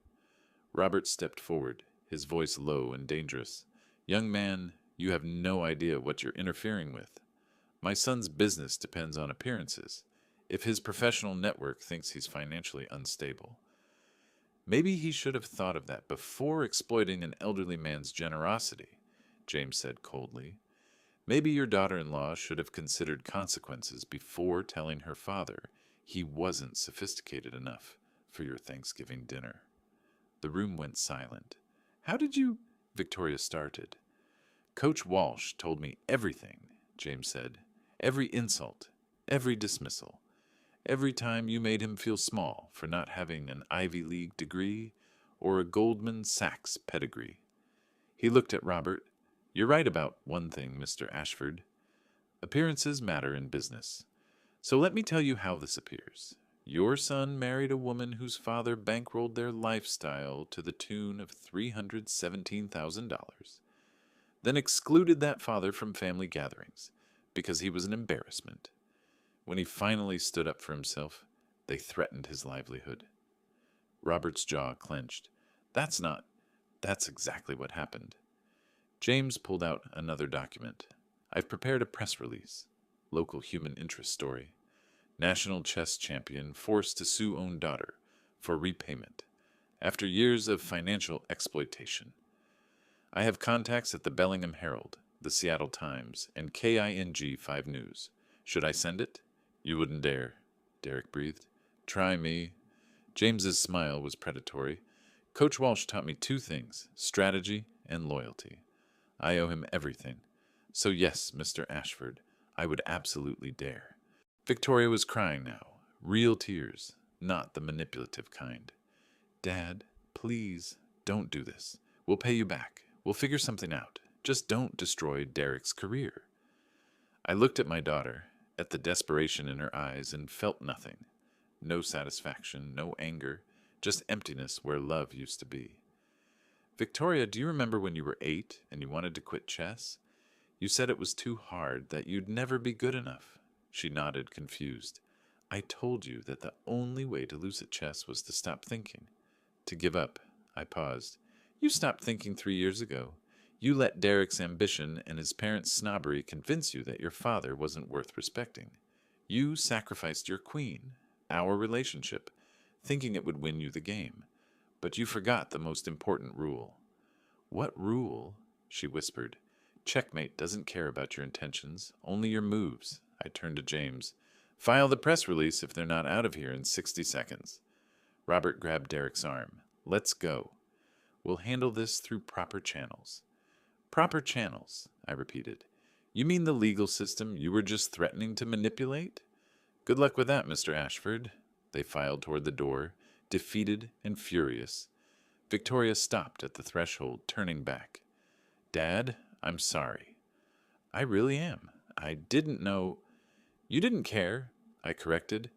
Robert stepped forward, his voice low and dangerous. Young man, you have no idea what you're interfering with. My son's business depends on appearances. If his professional network thinks he's financially unstable, maybe he should have thought of that before exploiting an elderly man's generosity, James said coldly. Maybe your daughter-in-law should have considered consequences before telling her father he wasn't sophisticated enough for your Thanksgiving dinner. The room went silent. How did you? Victoria started. Coach Walsh told me everything, James said. Every insult, every dismissal. Every time you made him feel small for not having an Ivy League degree or a Goldman Sachs pedigree. He looked at Robert. You're right about one thing, Mr. Ashford. Appearances matter in business. So let me tell you how this appears. Your son married a woman whose father bankrolled their lifestyle to the tune of $317,000, then excluded that father from family gatherings because he was an embarrassment. When he finally stood up for himself, they threatened his livelihood. Robert's jaw clenched. That's exactly what happened. James pulled out another document. I've prepared a press release. Local human interest story. National chess champion forced to sue own daughter for repayment after years of financial exploitation. I have contacts at the Bellingham Herald, the Seattle Times, and KING 5 News. Should I send it? You wouldn't dare, Derek breathed. Try me. James's smile was predatory. Coach Walsh taught me two things, strategy and loyalty. I owe him everything. So yes, Mr. Ashford, I would absolutely dare. Victoria was crying now, real tears, not the manipulative kind. Dad, please, don't do this. We'll pay you back. We'll figure something out. Just don't destroy Derek's career. I looked at my daughter, at the desperation in her eyes, and felt nothing. No satisfaction, no anger, just emptiness where love used to be. Victoria, do you remember when you were 8 and you wanted to quit chess? You said it was too hard, that you'd never be good enough. She nodded, confused. I told you that the only way to lose at chess was to stop thinking. To give up. I paused. You stopped thinking 3 years ago. You let Derek's ambition and his parents' snobbery convince you that your father wasn't worth respecting. You sacrificed your queen, our relationship, thinking it would win you the game. But you forgot the most important rule. What rule? She whispered. Checkmate doesn't care about your intentions, only your moves. I turned to James. File the press release if they're not out of here in 60 seconds. Robert grabbed Derek's arm. Let's go. We'll handle this through proper channels. Proper channels, I repeated. You mean the legal system you were just threatening to manipulate? Good luck with that, Mr. Ashford. They filed toward the door, defeated and furious. Victoria stopped at the threshold, turning back. Dad, I'm sorry. I really am. I didn't know. You didn't care, I corrected.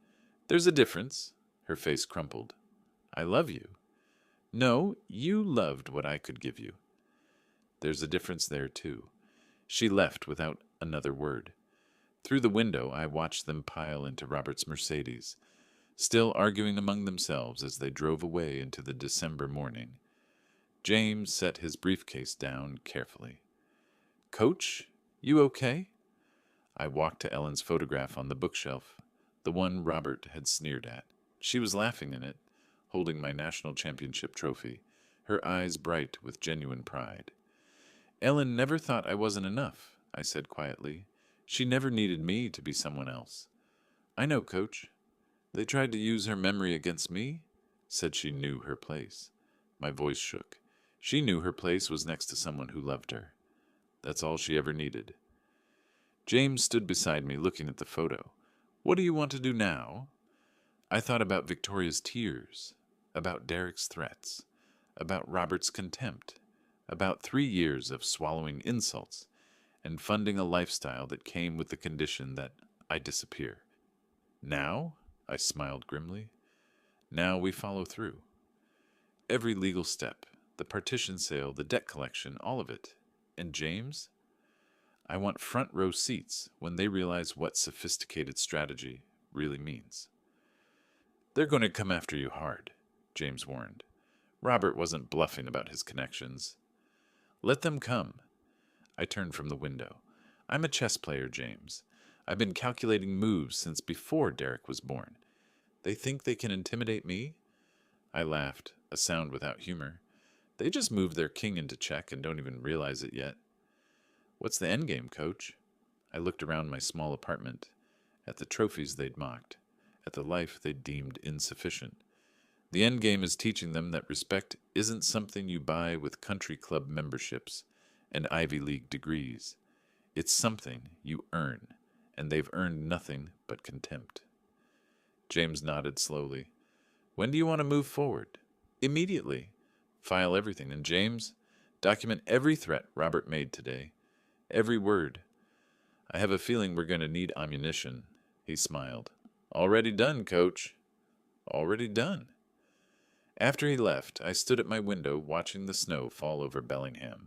There's a difference. Her face crumpled. I love you. No, you loved what I could give you. There's a difference there, too. She left without another word. Through the window, I watched them pile into Robert's Mercedes, still arguing among themselves as they drove away into the December morning. James set his briefcase down carefully. Coach, you okay? I walked to Ellen's photograph on the bookshelf, the one Robert had sneered at. She was laughing in it, holding my national championship trophy, her eyes bright with genuine pride. Ellen never thought I wasn't enough, I said quietly. She never needed me to be someone else. I know, Coach. They tried to use her memory against me, said she knew her place. My voice shook. She knew her place was next to someone who loved her. That's all she ever needed. James stood beside me looking at the photo. What do you want to do now? I thought about Victoria's tears, about Derek's threats, about Robert's contempt, about 3 years of swallowing insults and funding a lifestyle that came with the condition that I disappear. Now? I smiled grimly. Now we follow through. Every legal step, the partition sale, the debt collection, all of it. And James? I want front row seats when they realize what sophisticated strategy really means. They're going to come after you hard, James warned. Robert wasn't bluffing about his connections. Let them come. I turned from the window. I'm a chess player, James. I've been calculating moves since before Derek was born. They think they can intimidate me? I laughed, a sound without humor. They just moved their king into check and don't even realize it yet. What's the endgame, Coach? I looked around my small apartment, at the trophies they'd mocked, at the life they'd deemed insufficient. The endgame is teaching them that respect isn't something you buy with country club memberships and Ivy League degrees. It's something you earn, and they've earned nothing but contempt. James nodded slowly. When do you want to move forward? Immediately. File everything. And James, document every threat Robert made today. Every word. I have a feeling we're going to need ammunition. He smiled. Already done, Coach. Already done. After he left, I stood at my window watching the snow fall over Bellingham.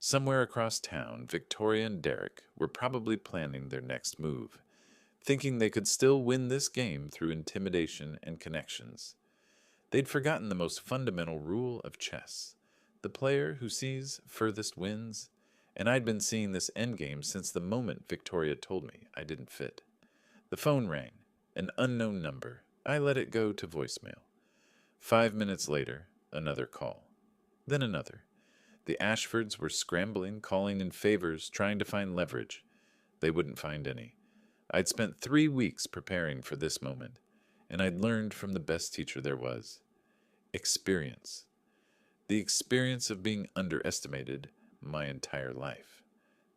Somewhere across town, Victoria and Derek were probably planning their next move, thinking they could still win this game through intimidation and connections. They'd forgotten the most fundamental rule of chess. The player who sees furthest wins, and I'd been seeing this endgame since the moment Victoria told me I didn't fit. The phone rang, an unknown number. I let it go to voicemail. 5 minutes later, another call. Then another. The Ashfords were scrambling, calling in favors, trying to find leverage. They wouldn't find any. I'd spent 3 weeks preparing for this moment, and I'd learned from the best teacher there was: experience. The experience of being underestimated my entire life.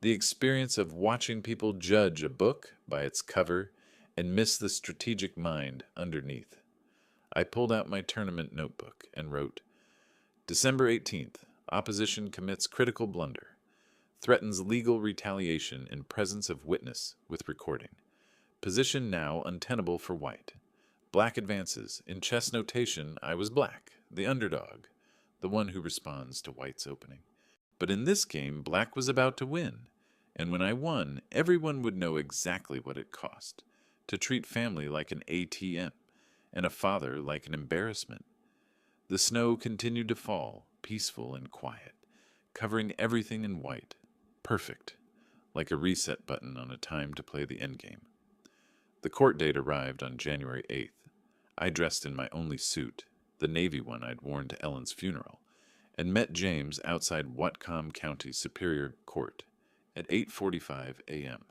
The experience of watching people judge a book by its cover and miss the strategic mind underneath. I pulled out my tournament notebook and wrote, December 18th, opposition commits critical blunder. Threatens legal retaliation in presence of witness with recording. Position now untenable for white. Black advances. In chess notation, I was black, the underdog, the one who responds to white's opening. But in this game, black was about to win, and when I won, everyone would know exactly what it cost to treat family like an ATM and a father like an embarrassment. The snow continued to fall, peaceful and quiet, covering everything in white, perfect, like a reset button on a time to play the endgame. The court date arrived on January 8th. I dressed in my only suit, the navy one I'd worn to Ellen's funeral, and met James outside Whatcom County Superior Court at 8:45 a.m.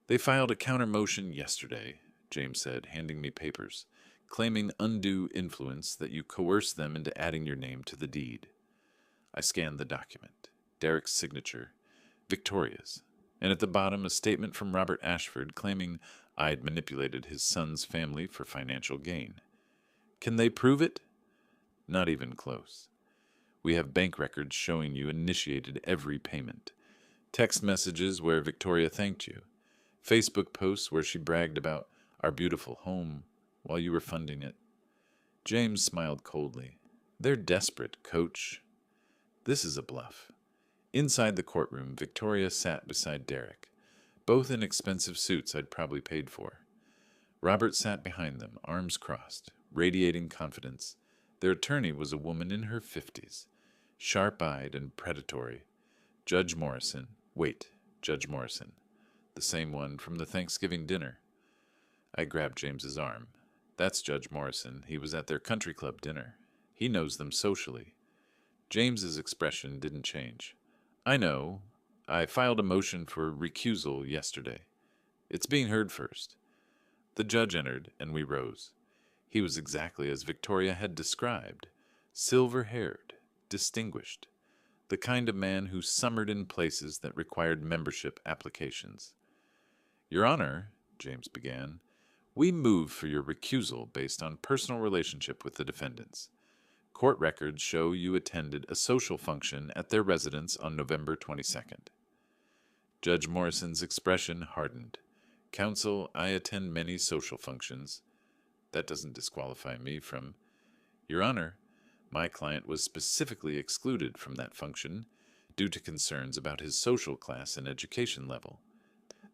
They filed a counter motion yesterday, James said, handing me papers, claiming undue influence that you coerced them into adding your name to the deed. I scanned the document, Derek's signature, Victoria's, and at the bottom a statement from Robert Ashford claiming I'd manipulated his son's family for financial gain. Can they prove it? Not even close. We have bank records showing you initiated every payment, text messages where Victoria thanked you, Facebook posts where she bragged about our beautiful home while you were funding it. James smiled coldly. They're desperate, Coach. This is a bluff. Inside the courtroom, Victoria sat beside Derek, both in expensive suits I'd probably paid for. Robert sat behind them, arms crossed, radiating confidence. Their attorney was a woman in her 50s, sharp-eyed and predatory. Judge Morrison. Judge Morrison. The same one from the Thanksgiving dinner. I grabbed James's arm. That's Judge Morrison. He was at their country club dinner. He knows them socially. James's expression didn't change. I know. I filed a motion for recusal yesterday. It's being heard first. The judge entered, and we rose. He was exactly as Victoria had described, silver-haired, distinguished, the kind of man who summered in places that required membership applications. Your Honor, James began, we move for your recusal based on personal relationship with the defendants. Court records show you attended a social function at their residence on November 22nd. Judge Morrison's expression hardened. Counsel, I attend many social functions. That doesn't disqualify me from... Your Honor, my client was specifically excluded from that function due to concerns about his social class and education level.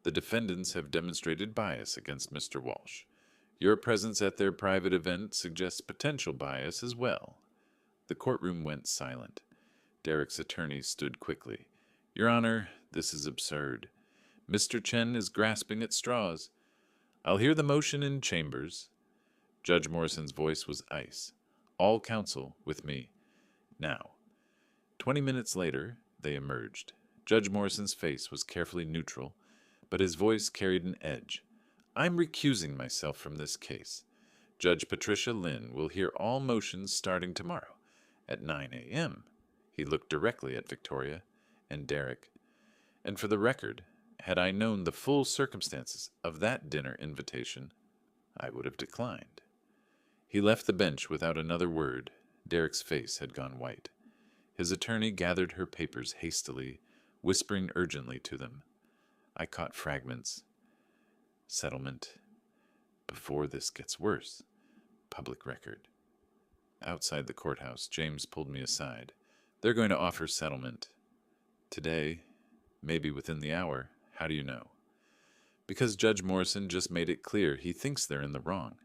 The defendants have demonstrated bias against Mr. Walsh. Your presence at their private event suggests potential bias as well. The courtroom went silent. Derek's attorney stood quickly. Your Honor, this is absurd. Mr. Chen is grasping at straws. I'll hear the motion in chambers. Judge Morrison's voice was ice. All counsel with me. Now. 20 minutes later, they emerged. Judge Morrison's face was carefully neutral, but his voice carried an edge. I'm recusing myself from this case. Judge Patricia Lynn will hear all motions starting tomorrow at 9 a.m. He looked directly at Victoria and Derek. And for the record, had I known the full circumstances of that dinner invitation, I would have declined. He left the bench without another word. Derek's face had gone white. His attorney gathered her papers hastily, whispering urgently to them. I caught fragments. Settlement. Before this gets worse. Public record. Outside the courthouse, James pulled me aside. They're going to offer settlement. Today, maybe within the hour. How do you know? Because Judge Morrison just made it clear he thinks they're in the wrong.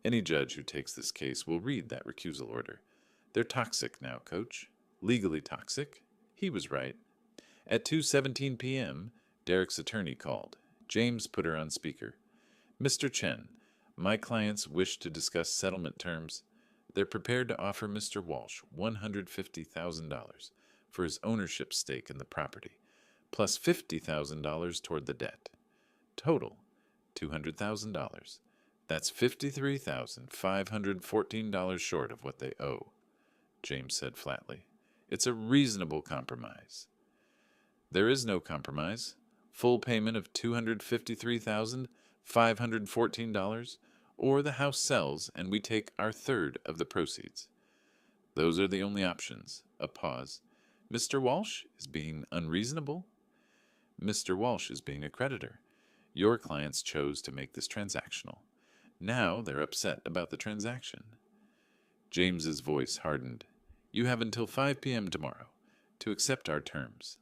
Any judge who takes this case will read that recusal order. They're toxic now, Coach. Legally toxic. He was right. At 2:17 p.m., Derek's attorney called. James put her on speaker. Mr. Chen, my clients wish to discuss settlement terms. They're prepared to offer Mr. Walsh $150,000 for his ownership stake in the property, plus $50,000 toward the debt. Total, $200,000. That's $53,514 short of what they owe, James said flatly. It's a reasonable compromise. There is no compromise. Full payment of $253,514, or the house sells and we take our third of the proceeds. Those are the only options. A pause. Mr. Walsh is being unreasonable. Mr. Walsh is being a creditor. Your clients chose to make this transactional. Now they're upset about the transaction. James's voice hardened. You have until 5 p.m. tomorrow to accept our terms.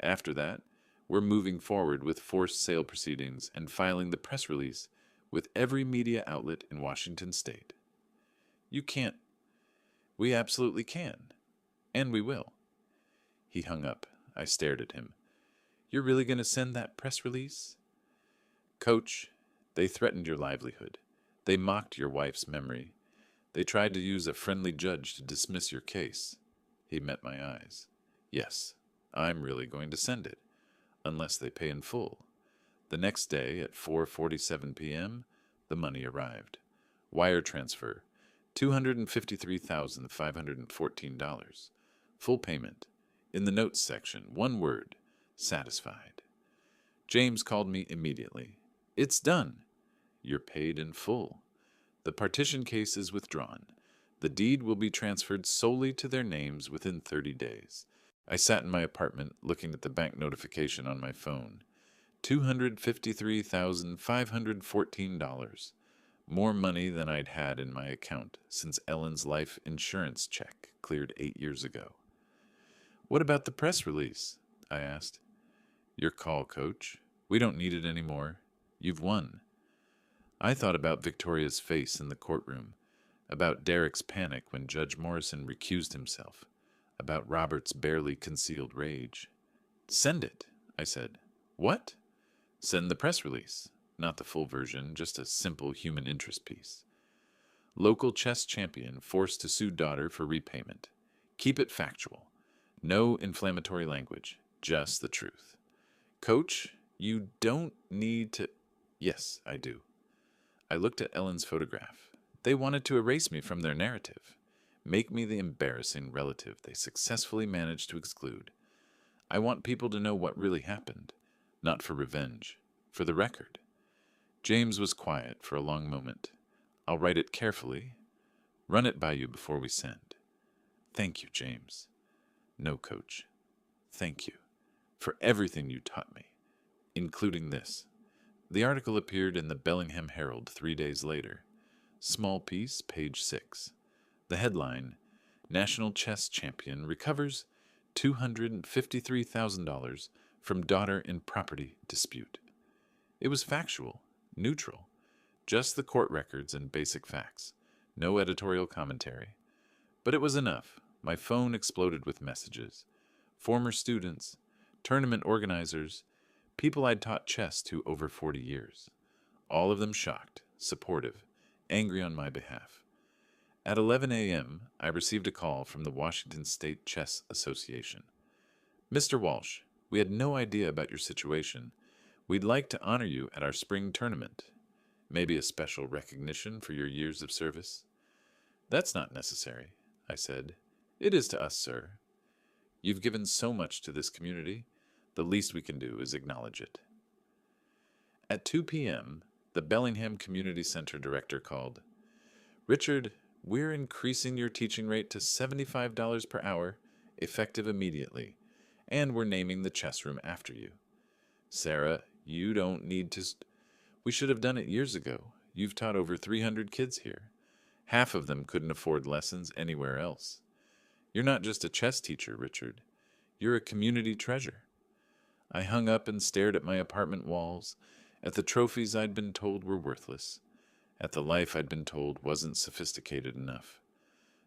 After that, we're moving forward with forced sale proceedings and filing the press release with every media outlet in Washington state. You can't. We absolutely can. And we will. He hung up. I stared at him. You're really going to send that press release? Coach, they threatened your livelihood. They mocked your wife's memory. They tried to use a friendly judge to dismiss your case. He met my eyes. Yes, I'm really going to send it, unless they pay in full. The next day at 4:47 p.m., the money arrived. Wire transfer, $253,514. Full payment. In the notes section, one word, satisfied. James called me immediately. It's done. You're paid in full. The partition case is withdrawn. The deed will be transferred solely to their names within 30 days. I sat in my apartment looking at the bank notification on my phone. $253,514. More money than I'd had in my account since Ellen's life insurance check cleared 8 years ago. What about the press release? I asked. Your call, Coach. We don't need it anymore. You've won. I thought about Victoria's face in the courtroom, about Derek's panic when Judge Morrison recused himself, about Robert's barely concealed rage. Send it, I said. What? Send the press release. Not the full version, just a simple human interest piece. Local chess champion forced to sue daughter for repayment. Keep it factual. No inflammatory language, just the truth. Coach, you don't need to... Yes, I do. I looked at Ellen's photograph. They wanted to erase me from their narrative, make me the embarrassing relative they successfully managed to exclude. I want people to know what really happened, not for revenge, for the record. James was quiet for a long moment. I'll write it carefully, run it by you before we send. Thank you, James. No, Coach. Thank you for everything you taught me, including this. The article appeared in the Bellingham Herald 3 days later. Small piece, page 6. The headline, National Chess Champion Recovers $253,000 from Daughter in Property Dispute. It was factual, neutral, just the court records and basic facts. No editorial commentary. But it was enough. My phone exploded with messages. Former students, tournament organizers, people I'd taught chess to over 40 years. All of them shocked, supportive, angry on my behalf. At 11 a.m., I received a call from the Washington State Chess Association. Mr. Walsh, we had no idea about your situation. We'd like to honor you at our spring tournament. Maybe a special recognition for your years of service? That's not necessary, I said. It is to us, sir. You've given so much to this community. The least we can do is acknowledge it. At 2 p.m., the Bellingham Community Center director called. Richard, we're increasing your teaching rate to $75 per hour, effective immediately, and we're naming the chess room after you. Sarah, you don't need to... We should have done it years ago. You've taught over 300 kids here. Half of them couldn't afford lessons anywhere else. You're not just a chess teacher, Richard. You're a community treasure. I hung up and stared at my apartment walls, at the trophies I'd been told were worthless, at the life I'd been told wasn't sophisticated enough.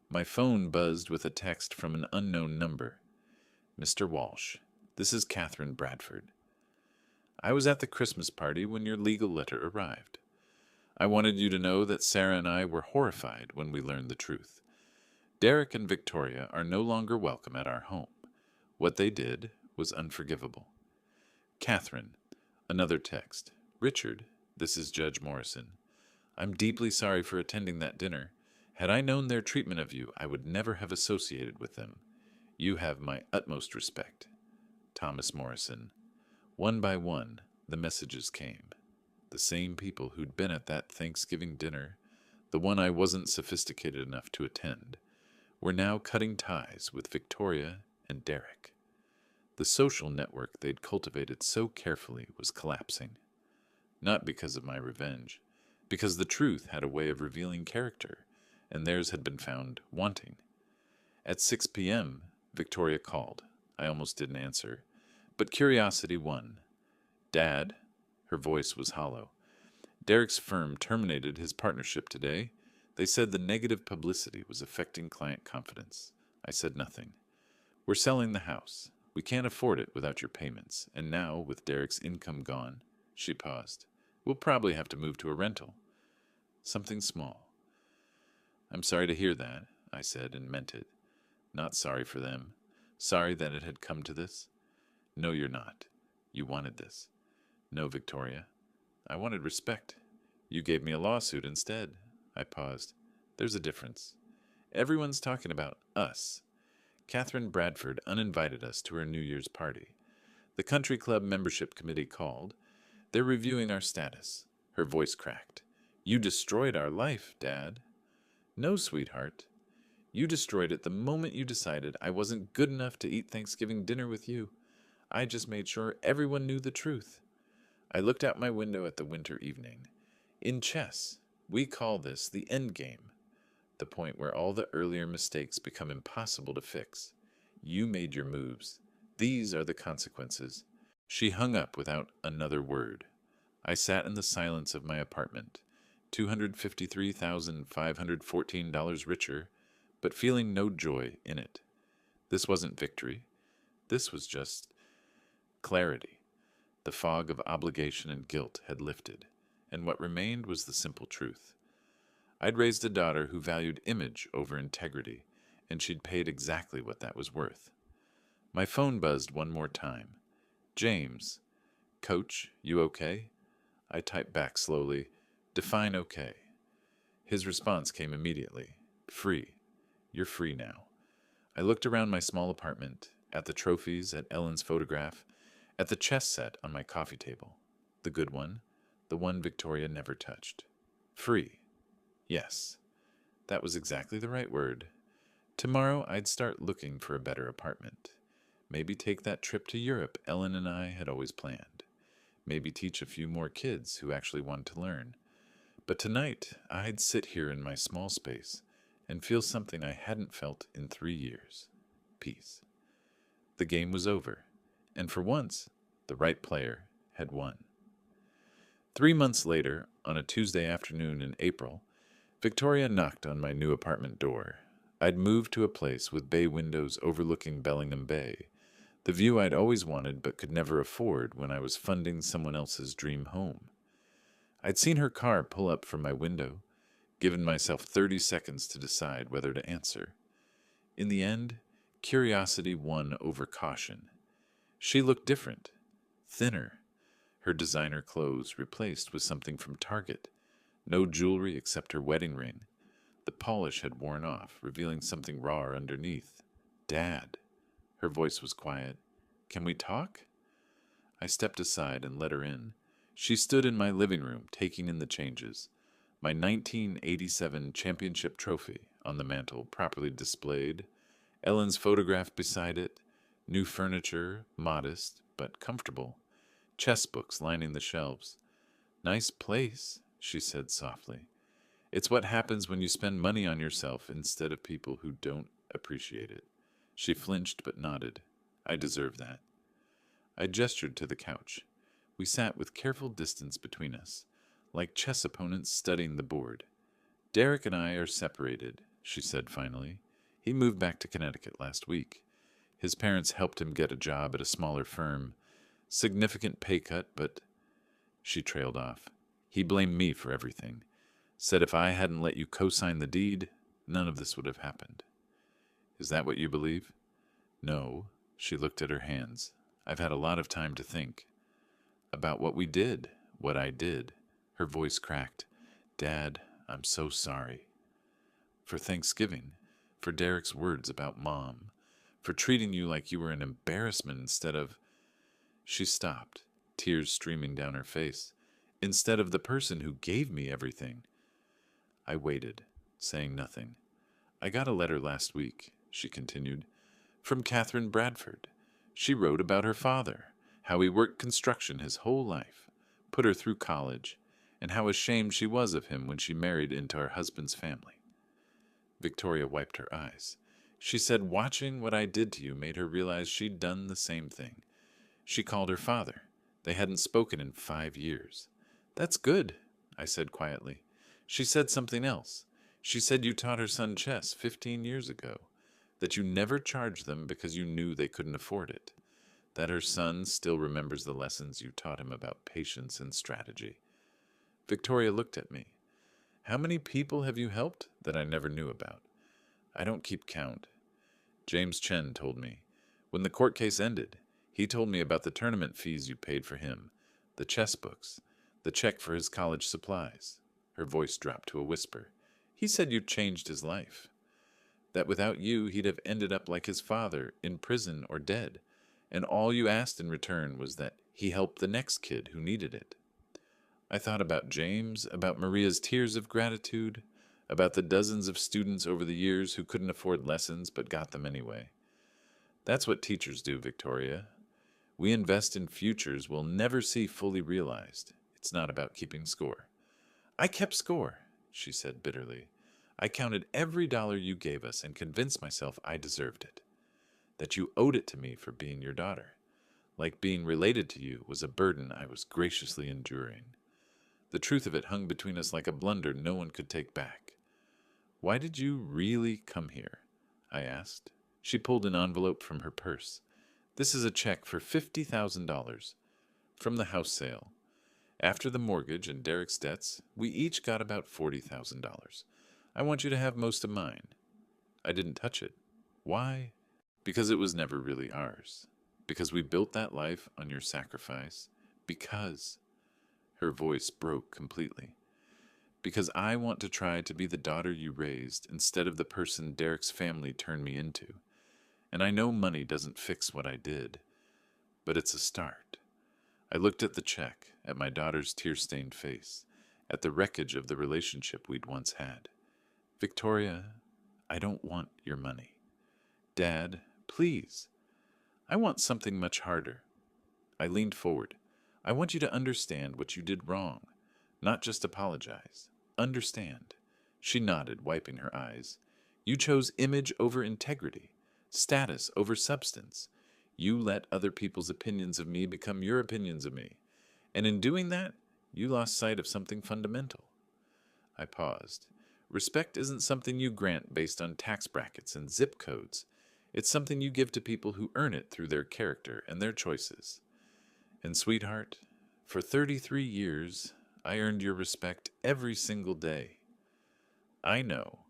My phone buzzed with a text from an unknown number. Mr. Walsh, this is Catherine Bradford. I was at the Christmas party when your legal letter arrived. I wanted you to know that Sarah and I were horrified when we learned the truth. Derek and Victoria are no longer welcome at our home. What they did was unforgivable. Catherine, another text. Richard, this is Judge Morrison. I'm deeply sorry for attending that dinner. Had I known their treatment of you, I would never have associated with them. You have my utmost respect. Thomas Morrison. One by one, the messages came. The same people who'd been at that Thanksgiving dinner, the one I wasn't sophisticated enough to attend, were now cutting ties with Victoria and Derek. The social network they'd cultivated so carefully was collapsing. Not because of my revenge, because the truth had a way of revealing character, and theirs had been found wanting. At 6 p.m., Victoria called. I almost didn't answer, but curiosity won. Dad, her voice was hollow. Derek's firm terminated his partnership today. They said the negative publicity was affecting client confidence. I said nothing. We're selling the house. We can't afford it without your payments, and now, with Derek's income gone, she paused. We'll probably have to move to a rental. Something small. I'm sorry to hear that, I said, and meant it. Not sorry for them. Sorry that it had come to this. No, you're not. You wanted this. No, Victoria. I wanted respect. You gave me a lawsuit instead. I paused. There's a difference. Everyone's talking about us. Catherine Bradford uninvited us to her New Year's party. The country club membership committee called. They're reviewing our status. Her voice cracked. You destroyed our life, Dad. No, sweetheart. You destroyed it the moment you decided I wasn't good enough to eat Thanksgiving dinner with you. I just made sure everyone knew the truth. I looked out my window at the winter evening. In chess, we call this the end game, the point where all the earlier mistakes become impossible to fix. You made your moves. These are the consequences. She hung up without another word. I sat in the silence of my apartment, $253,514 richer, but feeling no joy in it. This wasn't victory. This was just clarity. The fog of obligation and guilt had lifted, and what remained was the simple truth. I'd raised a daughter who valued image over integrity, and she'd paid exactly what that was worth. My phone buzzed one more time. James. Coach, you okay? I typed back slowly, define okay. His response came immediately. Free. You're free now. I looked around my small apartment, at the trophies, at Ellen's photograph, at the chess set on my coffee table. The good one, the one Victoria never touched. Free. Yes, that was exactly the right word. Tomorrow I'd start looking for a better apartment. Maybe take that trip to Europe Ellen and I had always planned. Maybe teach a few more kids who actually wanted to learn. But tonight I'd sit here in my small space and feel something I hadn't felt in 3 years. Peace. The game was over, and for once, the right player had won. 3 months later, on a Tuesday afternoon in April, Victoria knocked on my new apartment door. I'd moved to a place with bay windows overlooking Bellingham Bay, the view I'd always wanted but could never afford when I was funding someone else's dream home. I'd seen her car pull up from my window, given myself 30 seconds to decide whether to answer. In the end, curiosity won over caution. She looked different, thinner, her designer clothes replaced with something from Target. No jewelry except her wedding ring. The polish had worn off, revealing something raw underneath. Dad. Her voice was quiet. Can we talk? I stepped aside and let her in. She stood in my living room, taking in the changes. My 1987 championship trophy on the mantel, properly displayed. Ellen's photograph beside it. New furniture, modest, but comfortable. Chess books lining the shelves. Nice place, she said softly. It's what happens when you spend money on yourself instead of people who don't appreciate it. She flinched but nodded. I deserve that. I gestured to the couch. We sat with careful distance between us, like chess opponents studying the board. Derek and I are separated, she said finally. He moved back to Connecticut last week. His parents helped him get a job at a smaller firm. Significant pay cut, but... She trailed off. He blamed me for everything. Said if I hadn't let you co-sign the deed, none of this would have happened. Is that what you believe? No. She looked at her hands. I've had a lot of time to think. About what we did, what I did. Her voice cracked. Dad, I'm so sorry. For Thanksgiving, for Derek's words about Mom, for treating you like you were an embarrassment instead of... She stopped, tears streaming down her face. Instead of the person who gave me everything. I waited, saying nothing. I got a letter last week, she continued, from Catherine Bradford. She wrote about her father, how he worked construction his whole life, put her through college, and how ashamed she was of him when she married into her husband's family. Victoria wiped her eyes. She said watching what I did to you made her realize she'd done the same thing. She called her father. They hadn't spoken in 5 years. That's good, I said quietly. She said something else. She said you taught her son chess 15 years ago, that you never charged them because you knew they couldn't afford it, that her son still remembers the lessons you taught him about patience and strategy. Victoria looked at me. How many people have you helped that I never knew about? I don't keep count. James Chen told me. When the court case ended, he told me about the tournament fees you paid for him, the chess books, the check for his college supplies. Her voice dropped to a whisper. He said you changed his life. That without you, he'd have ended up like his father, in prison or dead, and all you asked in return was that he help the next kid who needed it. I thought about James, about Maria's tears of gratitude, about the dozens of students over the years who couldn't afford lessons but got them anyway. That's what teachers do, Victoria. We invest in futures we'll never see fully realized. It's not about keeping score. I kept score, she said bitterly. I counted every dollar you gave us and convinced myself I deserved it, that you owed it to me for being your daughter, like being related to you was a burden I was graciously enduring. The truth of it hung between us like a blunder no one could take back. Why did you really come here? I asked. She pulled an envelope from her purse. This is a check for $50,000 from the house sale. After the mortgage and Derek's debts, we each got about $40,000. I want you to have most of mine. I didn't touch it. Why? Because it was never really ours. Because we built that life on your sacrifice. Because... Her voice broke completely. Because I want to try to be the daughter you raised instead of the person Derek's family turned me into. And I know money doesn't fix what I did, but it's a start. I looked at the check, at my daughter's tear-stained face, at the wreckage of the relationship we'd once had. Victoria, I don't want your money. Dad, please. I want something much harder. I leaned forward. I want you to understand what you did wrong, not just apologize. Understand. She nodded, wiping her eyes. You chose image over integrity, status over substance. You let other people's opinions of me become your opinions of me. And in doing that, you lost sight of something fundamental. I paused. Respect isn't something you grant based on tax brackets and zip codes. It's something you give to people who earn it through their character and their choices. And sweetheart, for 33 years, I earned your respect every single day. I know.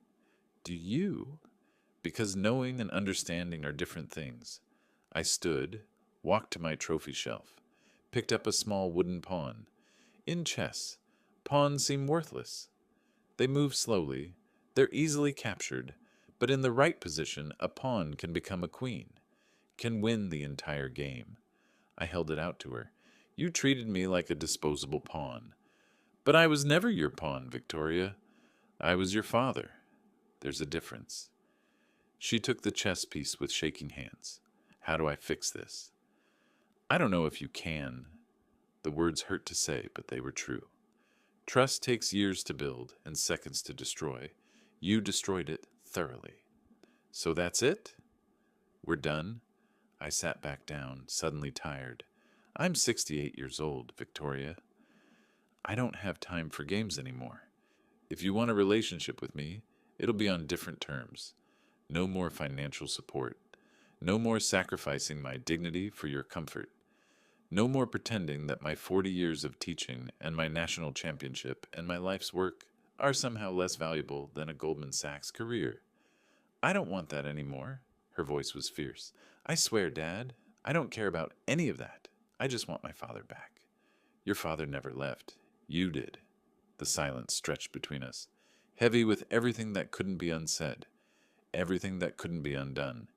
Do you? Because knowing and understanding are different things. I stood, walked to my trophy shelf, picked up a small wooden pawn. In chess, pawns seem worthless. They move slowly, they're easily captured, but in the right position, a pawn can become a queen, can win the entire game. I held it out to her. You treated me like a disposable pawn. But I was never your pawn, Victoria. I was your father. There's a difference. She took the chess piece with shaking hands. How do I fix this? I don't know if you can. The words hurt to say, but they were true. Trust takes years to build and seconds to destroy. You destroyed it thoroughly. So that's it? We're done? I sat back down, suddenly tired. I'm 68 years old, Victoria. I don't have time for games anymore. If you want a relationship with me, it'll be on different terms. No more financial support. No more sacrificing my dignity for your comfort. No more pretending that my 40 years of teaching and my national championship and my life's work are somehow less valuable than a Goldman Sachs career. I don't want that anymore. Her voice was fierce. I swear, Dad, I don't care about any of that. I just want my father back. Your father never left. You did. The silence stretched between us, heavy with everything that couldn't be unsaid, everything that couldn't be undone.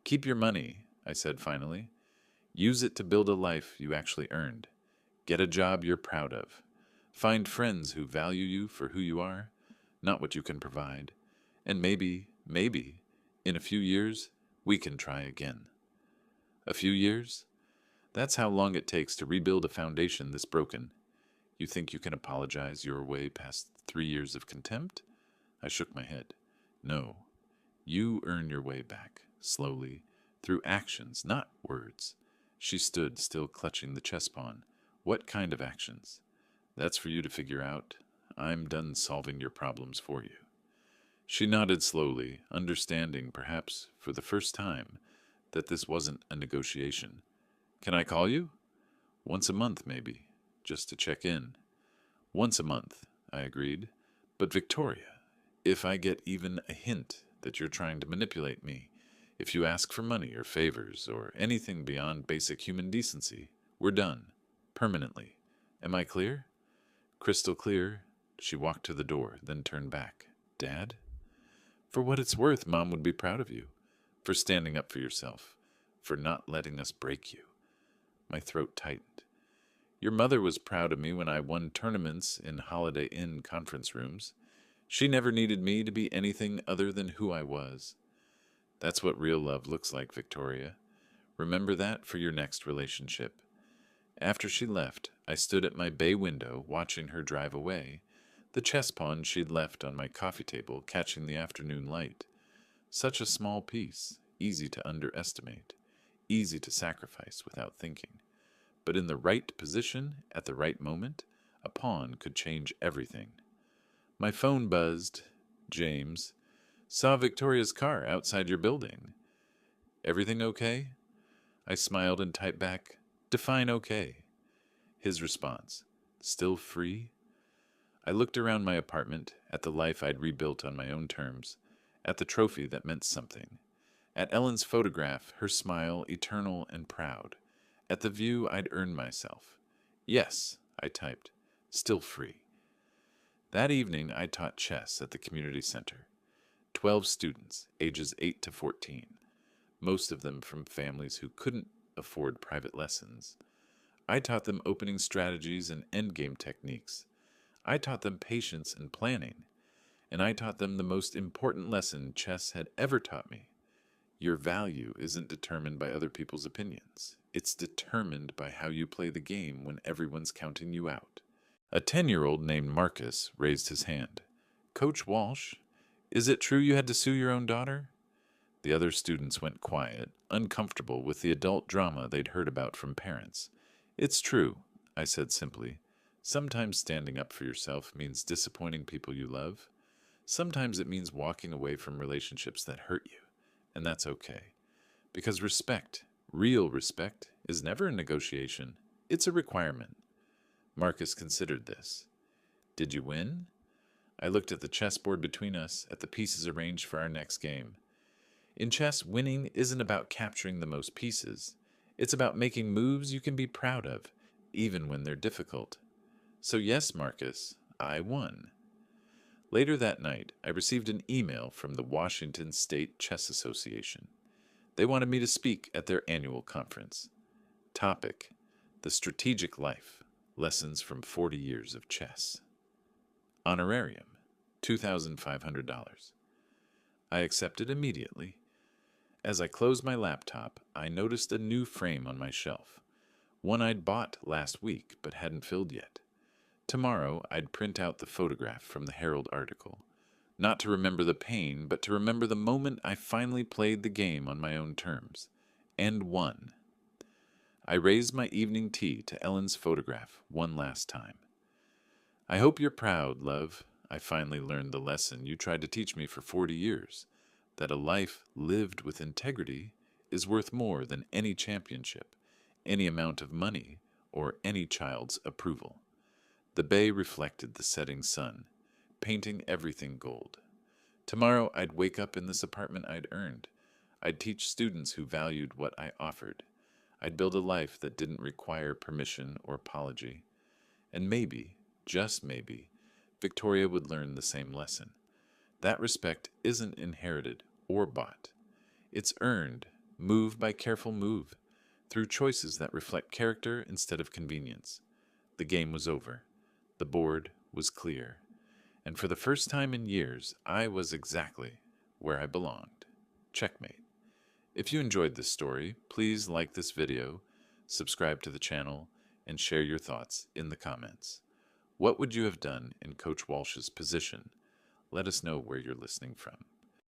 Keep your money, I said finally. Use it to build a life you actually earned. Get a job you're proud of. Find friends who value you for who you are, not what you can provide. And maybe, in a few years, we can try again. A few years? That's how long it takes to rebuild a foundation this broken. You think you can apologize your way past 3 years of contempt? I shook my head. No. You earn your way back, slowly, through actions, not words. She stood, still clutching the chess pawn. What kind of actions? That's for you to figure out. I'm done solving your problems for you. She nodded slowly, understanding, perhaps for the first time, that this wasn't a negotiation. Can I call you? Once a month, maybe, just to check in. Once a month, I agreed. But Victoria, if I get even a hint that you're trying to manipulate me, if you ask for money or favors or anything beyond basic human decency, we're done. Permanently. Am I clear? Crystal clear. She walked to the door, then turned back. Dad? For what it's worth, Mom would be proud of you. For standing up for yourself. For not letting us break you. My throat tightened. Your mother was proud of me when I won tournaments in Holiday Inn conference rooms. She never needed me to be anything other than who I was. That's what real love looks like, Victoria. Remember that for your next relationship. After she left, I stood at my bay window watching her drive away, the chess pawn she'd left on my coffee table catching the afternoon light. Such a small piece, easy to underestimate, easy to sacrifice without thinking. But in the right position, at the right moment, a pawn could change everything. My phone buzzed. James. Saw Victoria's car outside your building. Everything okay? I smiled and typed back, define okay. His response, still free? I looked around my apartment, at the life I'd rebuilt on my own terms, at the trophy that meant something, at Ellen's photograph, her smile eternal and proud, at the view I'd earned myself. Yes, I typed, still free. That evening I taught chess at the community center. 12 students, ages 8 to 14, most of them from families who couldn't afford private lessons. I taught them opening strategies and endgame techniques. I taught them patience and planning. And I taught them the most important lesson chess had ever taught me. Your value isn't determined by other people's opinions. It's determined by how you play the game when everyone's counting you out. A 10-year-old named Marcus raised his hand. Coach Walsh, is it true you had to sue your own daughter? The other students went quiet, uncomfortable with the adult drama they'd heard about from parents. It's true, I said simply. Sometimes standing up for yourself means disappointing people you love. Sometimes it means walking away from relationships that hurt you, and that's okay. Because respect, real respect, is never a negotiation. It's a requirement. Marcus considered this. Did you win? I looked at the chessboard between us, at the pieces arranged for our next game. In chess, winning isn't about capturing the most pieces. It's about making moves you can be proud of, even when they're difficult. So yes, Marcus, I won. Later that night, I received an email from the Washington State Chess Association. They wanted me to speak at their annual conference. Topic, The Strategic Life, Lessons from 40 Years of Chess. Honorarium, $2,500. I accepted immediately. As I closed my laptop, I noticed a new frame on my shelf, one I'd bought last week but hadn't filled yet. Tomorrow, I'd print out the photograph from the Herald article, not to remember the pain, but to remember the moment I finally played the game on my own terms, and won. I raised my evening tea to Ellen's photograph one last time. I hope you're proud, love. I finally learned the lesson you tried to teach me for 40 years, that a life lived with integrity is worth more than any championship, any amount of money, or any child's approval. The bay reflected the setting sun, painting everything gold. Tomorrow I'd wake up in this apartment I'd earned. I'd teach students who valued what I offered. I'd build a life that didn't require permission or apology. And maybe, just maybe, Victoria would learn the same lesson. That respect isn't inherited or bought. It's earned, move by careful move, through choices that reflect character instead of convenience. The game was over. The board was clear. And for the first time in years, I was exactly where I belonged. Checkmate. If you enjoyed this story, please like this video, subscribe to the channel, and share your thoughts in the comments. What would you have done in Coach Walsh's position? Let us know where you're listening from.